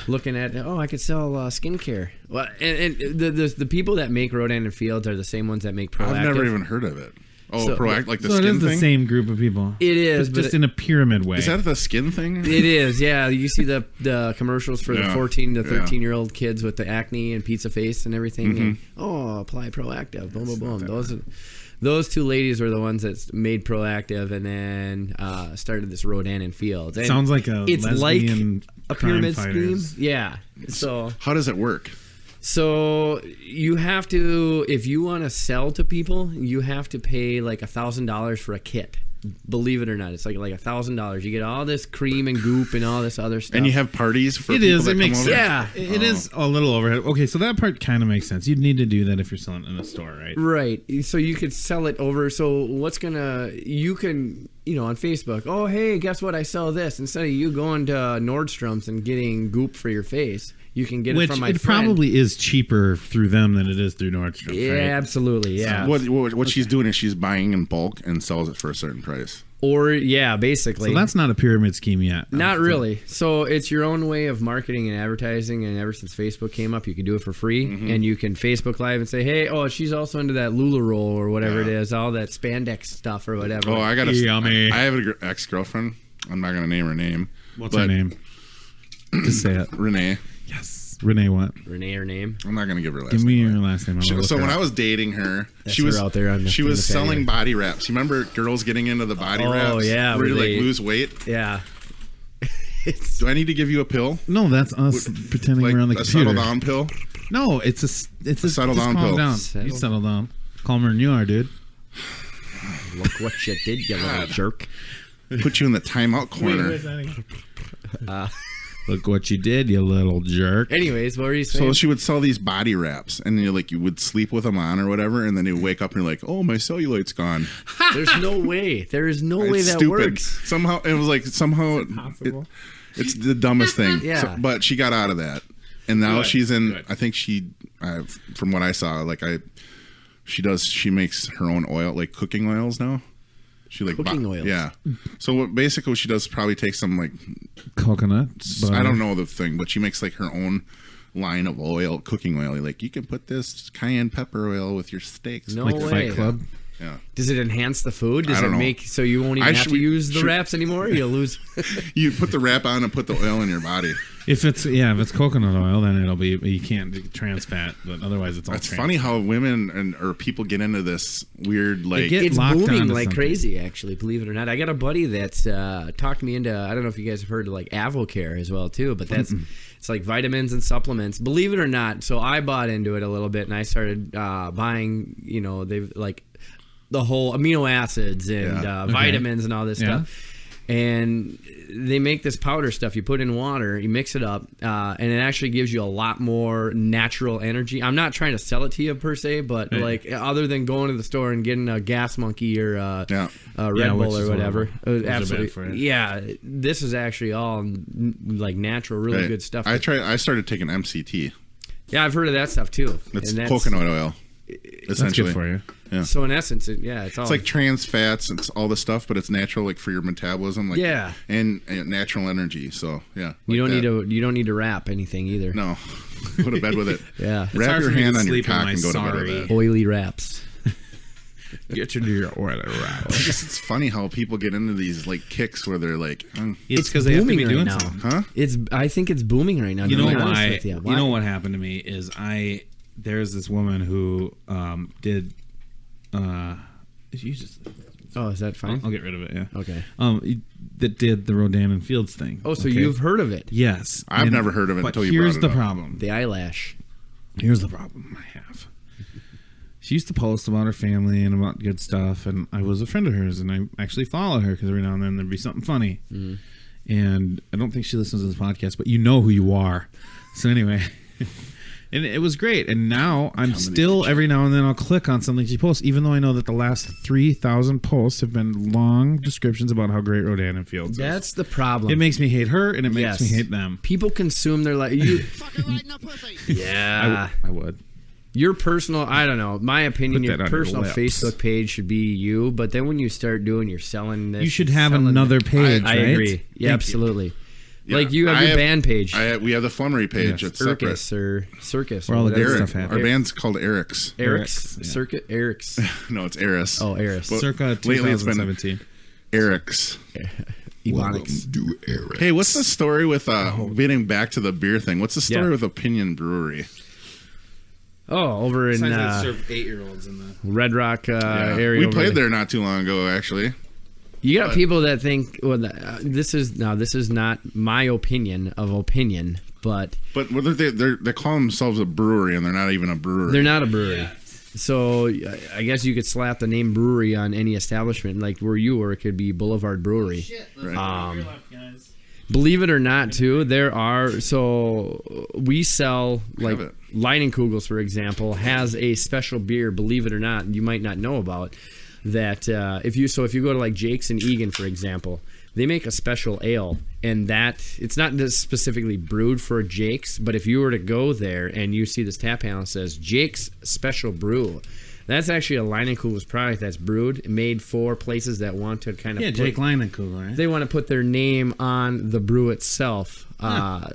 looking at, I could sell skincare. Well, and the people that make Rodan and Fields are the same ones that make Proactive. I've never even heard of it. Proactive, like the skin thing? It is the same group of people. It is. Just in a pyramid way. Is that the skin thing? It is, yeah. You see the commercials for the 14 to 13-year-old kids with the acne and pizza face and everything. Mm-hmm. And, apply Proactive. Boom, boom, boom. Those two ladies were the ones that made Proactive and then started this Rodan and Fields. And sounds like it's lesbian like a pyramid scheme. Yeah. So how does it work? So you have to, if you want to sell to people, you have to pay like $1,000 for a kit. Believe it or not, it's like $1,000. You get all this cream and goop and all this other stuff. And you have parties for it people is. that It makes come over? Yeah. It is a little overhead. Okay, so that part kind of makes sense. You'd need to do that if you're selling in a store, right? Right. So you could sell it over. So you can, on Facebook, oh, hey, guess what? I sell this. Instead of you going to Nordstrom's and getting goop for your face, you can get it from my friend. Which it probably is cheaper through them than it is through Nordstrom. Yeah, right? absolutely. Yeah. What she's doing is she's buying in bulk and sells it for a certain price. Or, yeah, basically. So that's not a pyramid scheme yet. Not really. So it's your own way of marketing and advertising, and ever since Facebook came up, you can do it for free, and you can Facebook Live and say, hey, she's also into that Lula roll or whatever it is, all that spandex stuff or whatever. Oh, I Yummy. have an ex-girlfriend. I'm not going to name her name. What's her name? Just say it. Renee. Yes. Renee what? Renee, her name? I'm not going to give her last name. Give me your last name. So when I was dating her, she was out there she was selling body wraps. You remember girls getting into the body wraps? Oh, yeah. Where you like lose weight? Yeah. Do I need to give you a pill? No, that's us pretending we're on the computer. A settle down pill? No, it's a settle down pill. You settle down. Calmer than you are, dude. Look what you did, you little jerk. Put you in the timeout corner. Look what you did, you little jerk. Anyways, what were you saying? So she would sell these body wraps, and you would sleep with them on or whatever, and then you wake up and you're like, oh, my cellulite's gone. There's no way. There is no way that stupid. Works. Somehow it was like it's the dumbest thing. Yeah. So, but she got out of that, and now she's in. Good. I think from what I saw, she makes her own oil, like cooking oils now. She cooking oils. Yeah. So basically what she does is probably take some like coconut butter. I don't know the thing, but she makes like her own line of oil, cooking oil. Like you can put this cayenne pepper oil with your steaks. No like way. Fight Club. Yeah. Does it enhance the food? Does I don't it know. make so you won't even have to use the wraps anymore? You'll lose. You put the wrap on and put the oil in your body. If it's coconut oil, then it'll be you can't trans fat, but otherwise it's all. It's funny how women or people get into this weird like it's booming like something. crazy. Actually, believe it or not, I got a buddy that's talked me into. I don't know if you guys have heard of like AvoCare as well too, but that's it's like vitamins and supplements. Believe it or not, so I bought into it a little bit and I started buying. They've like the whole amino acids and vitamins and all this stuff. And they make this powder stuff. You put in water, you mix it up, and it actually gives you a lot more natural energy. I'm not trying to sell it to you per se, but like other than going to the store and getting a Gas Monkey or a Red Bull or whatever, absolutely. Yeah, this is actually all like natural, really good stuff. I started taking MCT. Yeah, I've heard of that stuff too. It's coconut oil. Essentially. That's good for you. Yeah. So in essence, it's like trans fats. It's all the stuff, but it's natural, like for your metabolism, like and natural energy. So you don't need to wrap anything either. No, go to bed with it. Yeah, wrap your hand on your cock and go to bed with it. Oily wraps. Get your deer oil right. It's funny how people get into these like kicks where they're like, It's because they have to be booming doing right now. something. huh? I think it's booming right now. You to know be honest why? with you. You know what happened to me is there's this woman who did. You just. Oh, is that fine? I'll get rid of it. Yeah. Okay. That did the Rodan and Fields thing. Oh, so okay? you've heard of it? Yes. I've never heard of it but until you brought here's it the up. problem. The eyelash. Here's the problem I have. She used to post about her family and about good stuff, and I was a friend of hers, and I actually follow her because every now and then there'd be something funny. Mm. And I don't think she listens to this podcast, but you know who you are. So anyway, and it was great. And now I'm still, every now and then I'll click on something she posts, even though I know that the last 3,000 posts have been long descriptions about how great Rodan and Fields is. That's the problem. It makes me hate her, and it makes me hate them. People consume their life. Yeah. I would. Your personal, I don't know. My opinion, Put your that on your personal lips. Facebook page should be you. But then when you start doing, you're selling this. You should have selling another that. page, I right? agree. Yeah, Thank you. absolutely. Yeah, Like you have your band page. We have the Flummery page. Yes. It's separate. Circus or Circus. Where all the whatever. good Eric. stuff Our happens. band's called Eric's. Eric's. Yeah. Circuit. Eric's. No, it's Eris. Oh, Eris. But Circa lately it's been 2017. Eric's. Ebonics. to Eric. Hey, what's the story with getting back to the beer thing? What's the story Yeah. with Opinion Brewery? Oh, over in serve 8-year-olds in the. Red Rock area. We over played there not too long ago, actually. You got people that think, well, this is not my opinion of opinion, but But whether they call themselves a brewery and they're not even a brewery. they're not a brewery. So I guess you could slap the name brewery on any establishment, like where you were. It could be Boulevard Brewery. Right. Believe it or not, too, there are. So we sell like Have it. Leinenkugels, for example, has a special beer. Believe it or not, you might not know about that. If you go to like Jake's and Egan, for example, they make a special ale, and that it's not just specifically brewed for Jake's, but if you were to go there and you see this tap panel that says Jake's Special Brew, that's actually a Leinenkugels product that's brewed, made for places that want to kind of Jake Leinenkugel, right? they want to put their name on the brew itself,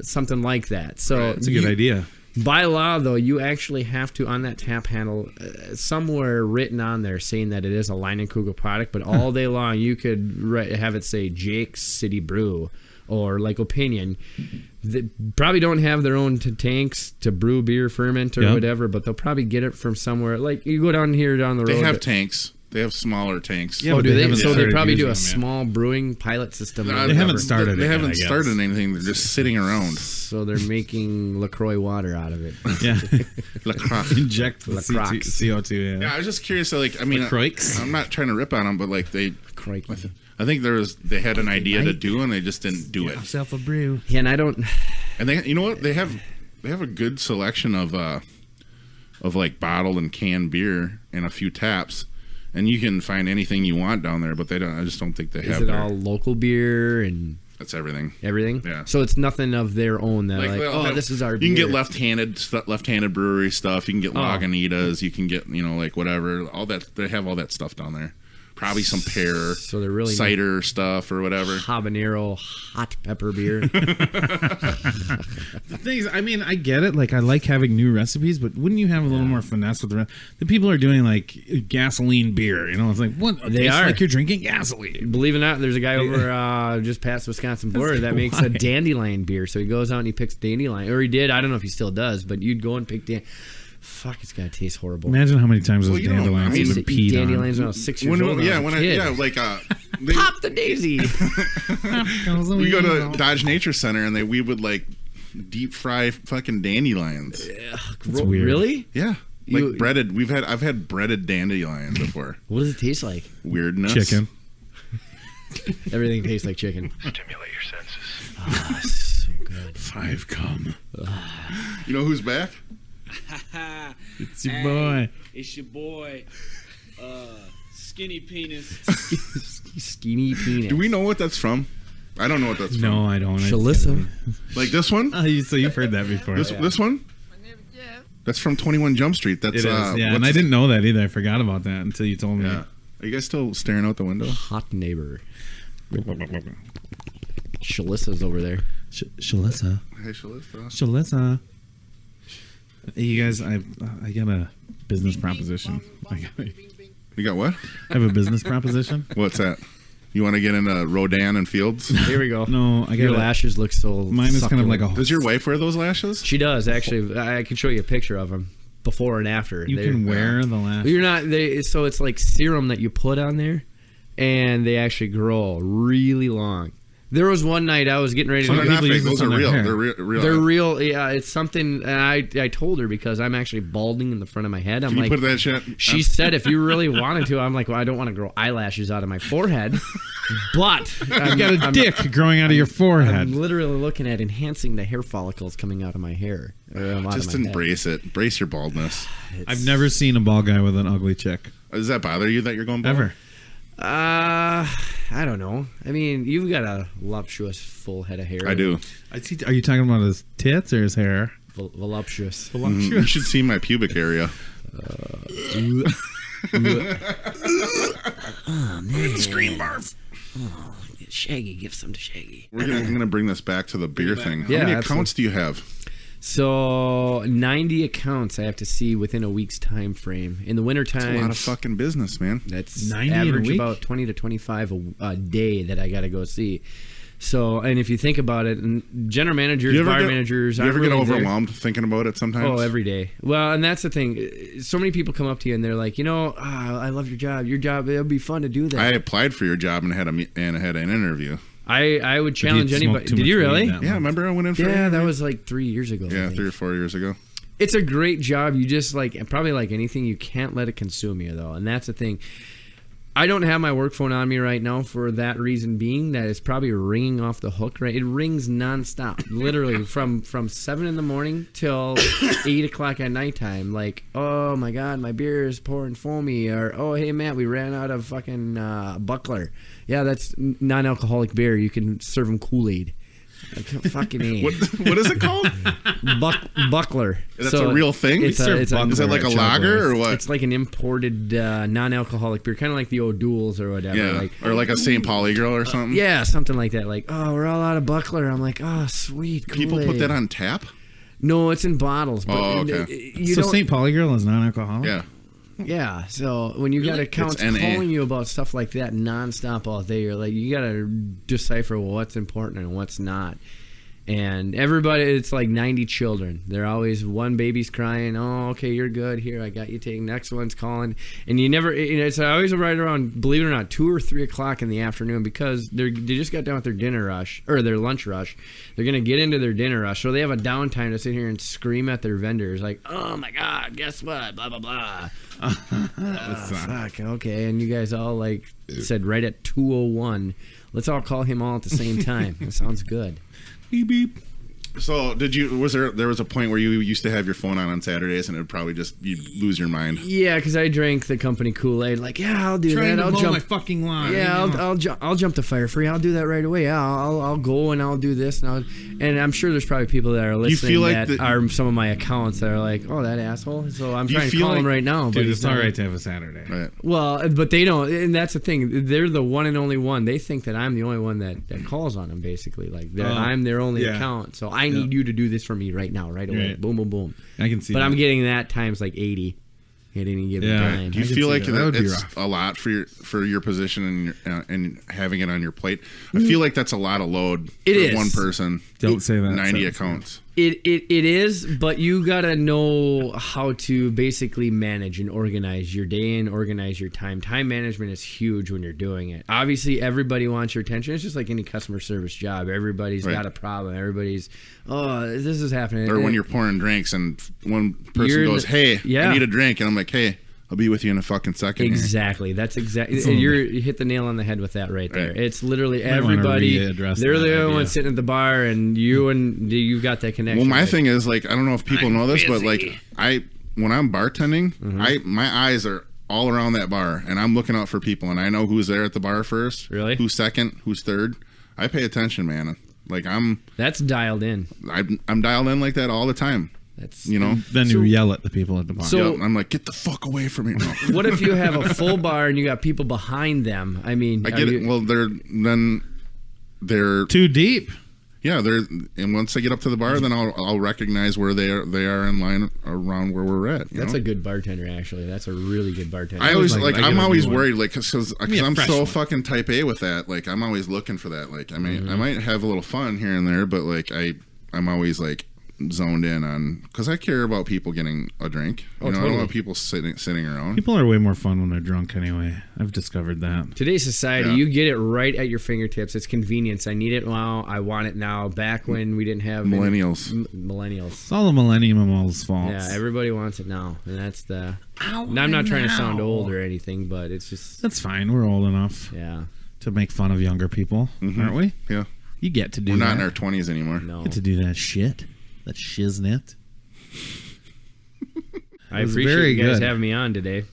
something like that. So That's a good idea. by law, though, you actually have to, on that tap handle, somewhere written on there saying that it is a Leinenkugel product, but all day long you could have it say Jake's City Brew or like Opinion. They probably don't have their own tanks to brew beer, ferment, or whatever, but they'll probably get it from somewhere. Like you go down here down the road. They have tanks. They have smaller tanks. Yeah, Oh, but do they they? haven't So they started probably do a using them yet. small brewing pilot system. or They They haven't whatever. started They it yet, haven't I guess. started anything. They're just sitting around. So they're making LaCroix water out of it. Yeah. LaCroix. Inject the LaCroix. CO2, Yeah, I was just curious. Like, I mean, LaCroix. I'm not trying to rip on them, but like Crikey. I think they had an idea to do and they just didn't do it. Yourself a brew. Yeah, and I don't. And you know what? They have a good selection of like bottled and canned beer and a few taps, and you can find anything you want down there. But they don't. I just don't think they Is have. it all local beer and That's everything. everything? Yeah. So it's nothing of their own that they'll have- this is our You beer. can get left-handed brewery stuff. You can get Oh. Lagunitas. You can get like whatever. All that they have all that stuff down there. Probably some pear, So they're really cider stuff or whatever. habanero hot pepper beer. The thing is, I mean, I get it. Like, I like having new recipes, but wouldn't you have a little more finesse with the people are doing like gasoline beer? You know, it's like what They tastes are. like you're drinking gasoline. Believe it or not, there's a guy over just past Wisconsin border that makes a dandelion beer. So he goes out and he picks dandelion, or he did. I don't know if he still does, but you'd go and pick Fuck, it's gotta taste horrible. Imagine how many times those Well, you know, dandelions I mean, have used been to eat peed on. dandelions when I was 6 years old. When I was a kid. like Pop the daisy. we go to Dodge Nature Center and we would like deep fry fucking dandelions. That's weird. Really? Yeah, like You- breaded. I've had breaded dandelions before. What does it taste like? Weirdness. Chicken. Everything tastes like chicken. Stimulate your senses. Ah, so good. 5 cum. You know who's back? It's your boy. It's your boy, Skinny Penis. Skinny penis. Do we know what that's from? I don't know what that's from. No, I don't. Shalissa. Like this one? So you've heard that before. This one? That's from 21 Jump Street. That's It is. Yeah, and what's I his- didn't know that either. I forgot about that until you told me. Yeah. Are you guys still staring out the window? Hot neighbor. Shalissa's over there. Shalissa. Hey, Shalissa. Shalissa. Hey, you guys, I got a business proposition. You got what? I have a business proposition. What's that? You want to get into Rodan and Fields? Here we go. No, I got Your lashes look so. Mine is kind of like a. Does your wife wear those lashes? She does actually. I can show you a picture of them before and after. You can wear the lashes. You're not. So it's like serum that you put on there, and they actually grow really long. There was one night I was getting ready to. So they're not fake. use Those this are on their real. hair. They're real. They're real. Yeah, it's something. And I told her because I'm actually balding in the front of my head. I'm Can you like, put that shit? she said if you really wanted to. I'm like, well, I don't want to grow eyelashes out of my forehead, but You got a dick growing out of your forehead. I'm literally looking at enhancing the hair follicles coming out of my hair. Just embrace it. Embrace your baldness. I've never seen a bald guy with an ugly chick. Does that bother you that you're going bald? Ever. I don't know. I mean, you've got a voluptuous full head of hair. I do. Are you talking about his tits or his hair? Voluptuous. You should see my pubic area. Oh, man. Scream barf. Oh, Shaggy, give some to Shaggy. I'm gonna bring this back to the beer thing. How Yeah, many absolutely. accounts do you have? So 90 accounts I have to see within a week's time frame. In the wintertime, That's a lot of fucking business, man. that's 90 in a average week? about 20 to 25 a day that I got to go see. So, and if you think about it, and general managers, bar managers, you ever I'm get really there. overwhelmed thinking about it sometimes? Oh, every day. Well, and that's the thing. So many people come up to you and they're like, I love your job. Your job, it'll be fun to do that. I applied for your job and had an interview. I would challenge Did you smoke anybody. too Did much you weed really? that Yeah, remember I went in for an Yeah, that interview? was like 3 years ago. I Yeah, think. 3 or 4 years ago. It's a great job. You just probably like anything, you can't let it consume you though, and that's the thing. I don't have my work phone on me right now for that reason being that it's probably ringing off the hook. Right, it rings nonstop, literally from 7 in the morning till 8 o'clock at nighttime. Like, oh my god, my beer is pouring foamy, or oh hey Matt, we ran out of fucking Buckler. Yeah, that's non-alcoholic beer. You can serve them Kool-Aid. Fucking A. What is it called? Buckler. That's a real thing? It's serve a Is that like a lager or what? It's like an imported non-alcoholic beer, kind of like the O'Douls or whatever. Yeah, or like a St. Pauli girl or something? Yeah, something like that. Like, oh, we're all out of Buckler. I'm like, oh, sweet. People put that on tap? No, it's in bottles. But Oh, okay. You So don't, St. Pauli girl is non-alcoholic? Yeah. Yeah, so when you got accounts It's NA. calling you about stuff like that nonstop all day, you're like, you got to decipher what's important and what's not. And everybody, it's like 90 children. They're always, one baby's crying, oh, okay, you're good. Here, I got you taken. Next one's calling. And you never, it's always right around, believe it or not, 2 or 3 o'clock in the afternoon because they just got done with their dinner rush, or their lunch rush. They're going to get into their dinner rush. So they have a downtime to sit here and scream at their vendors like, oh my God, guess what? Blah, blah, blah. Fuck, okay. And you guys all like said right at 2:01, let's all call him all at the same time. That sounds good. Beep, beep. So, there was a point where you used to have your phone on Saturdays and it would probably just, you'd lose your mind? Yeah, because I drank the company Kool-Aid. Like, yeah, I'll do that. I'll jump my fucking line. Yeah, I'll jump to Fire Free. I'll do that right away. Yeah, I'll go and I'll do this. And I'm sure there's probably people that are listening feel like that are some of my accounts that are like, oh, that asshole. So I'm Do you trying to feel call him like- right now. But Dude, he's it's all not. right to have a Saturday. Right. Well, but they don't, and that's the thing. They're the one and only one. They think that I'm the only one that calls on them, basically. Like, that I'm their only account. So I need you to do this for me right now, right away. Right. Boom, boom, boom. I can see But that. I'm getting that times like 80 at any given Yeah. time. Do you I can feel see like that would be it's rough. a lot for your position and having it on your plate? I feel like that's a lot of load It for is. one person. Don't say that. 90 sentence. accounts. It is, but you gotta know how to basically manage and organize your day and organize your time. Time management is huge when you're doing it. Obviously, everybody wants your attention. It's just like any customer service job. Everybody's Right. got a problem. Everybody's, oh, this is happening. Or when you're pouring drinks and one person You're goes, hey, yeah. I need a drink. And I'm like, hey, I'll be with you in a fucking second. here." Exactly. That's exactly. You hit the nail on the head with that right there. Right. It's literally Might wanna everybody. readdress They're that the only idea. one sitting at the bar, and you've got that connection. Well, my right? thing is, like, I don't know if people know this, but like, when I'm bartending, Mm-hmm. my eyes are all around that bar, and I'm looking out for people, and I know who's there at the bar first, Really? who's second, who's third. I pay attention, man. Like, That's dialed in. I'm dialed in like that all the time. That's You know. Then So- you yell at the people at the bar. So- Yep, I'm like, get the fuck away from me. No. What if you have a full bar and you got people behind them? I mean, I get it. Well, they're Too deep. Yeah, and once they get up to the bar, then I'll recognize where they are in line around where we're at. That's a good bartender, actually. That's a really good bartender. I always I'm always worried, like, because I'm so fucking type A with that. Like, I'm always looking for that. Like, I might have a little fun here and there, but like I'm always like zoned in on, because I care about people getting a drink. Totally. I don't want people sitting around. People are way more fun when they're drunk anyway. I've discovered that. Today's society, you get it right at your fingertips. It's convenience. I need it now. I want it now. Back when we didn't have millennials. It's all the millennials' fault. Yeah, everybody wants it now, and that's the. I'm not trying to sound old or anything, but it's just. That's fine. We're old enough. Yeah. To make fun of younger people, aren't we? Yeah. You get to do. We're that. not in our 20s anymore. No. You get to do that shit. That shiznit. I appreciate you guys having me on today.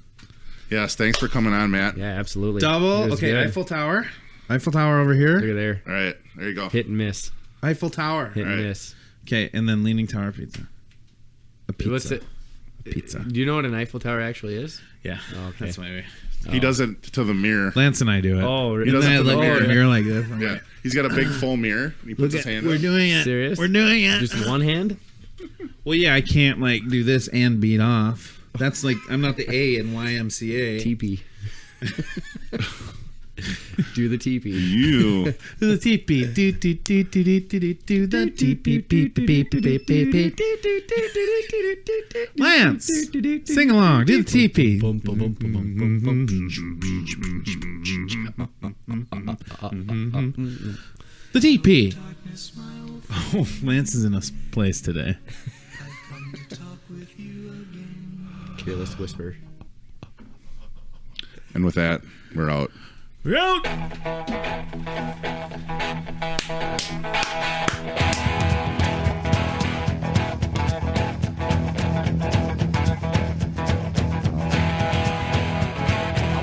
Yes, thanks for coming on, Matt. Yeah, absolutely. Double. Okay, good. Eiffel Tower. Eiffel Tower over here. Look at there. All right, there you go. Hit and miss. Eiffel Tower. Hit and miss. Okay, and then Leaning Tower pizza. A pizza. What's it? A pizza. Do you know what an Eiffel Tower actually is? Yeah. Oh, okay. That's why we... He does it to the mirror. Lance and I do it. Oh, really? He does it to the mirror. Mirror like this. Yeah. He's got a big full mirror. And he puts his hand We're up. doing it. Serious? We're doing it. Just one hand? Well, yeah, I can't like do this and beat off. That's like I'm not the A in YMCA. TP. Do the TP. You. Do the TP. Do the TP. Lance, sing along. Do the TP. The TP. Oh, Lance is in a place today. Careless whisper. And with that, we're out. We're out. I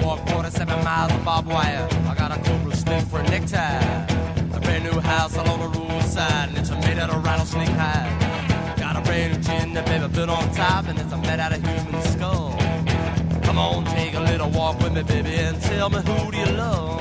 walk 47 miles of barbed wire. I got a cobra snake for a necktie. A brand new house along the roadside, and it's made out of rattlesnake hide. Got a brand new chin that baby built on top, and it's made out of human skull. Come on, take a little walk with me, baby, and tell me who do you love.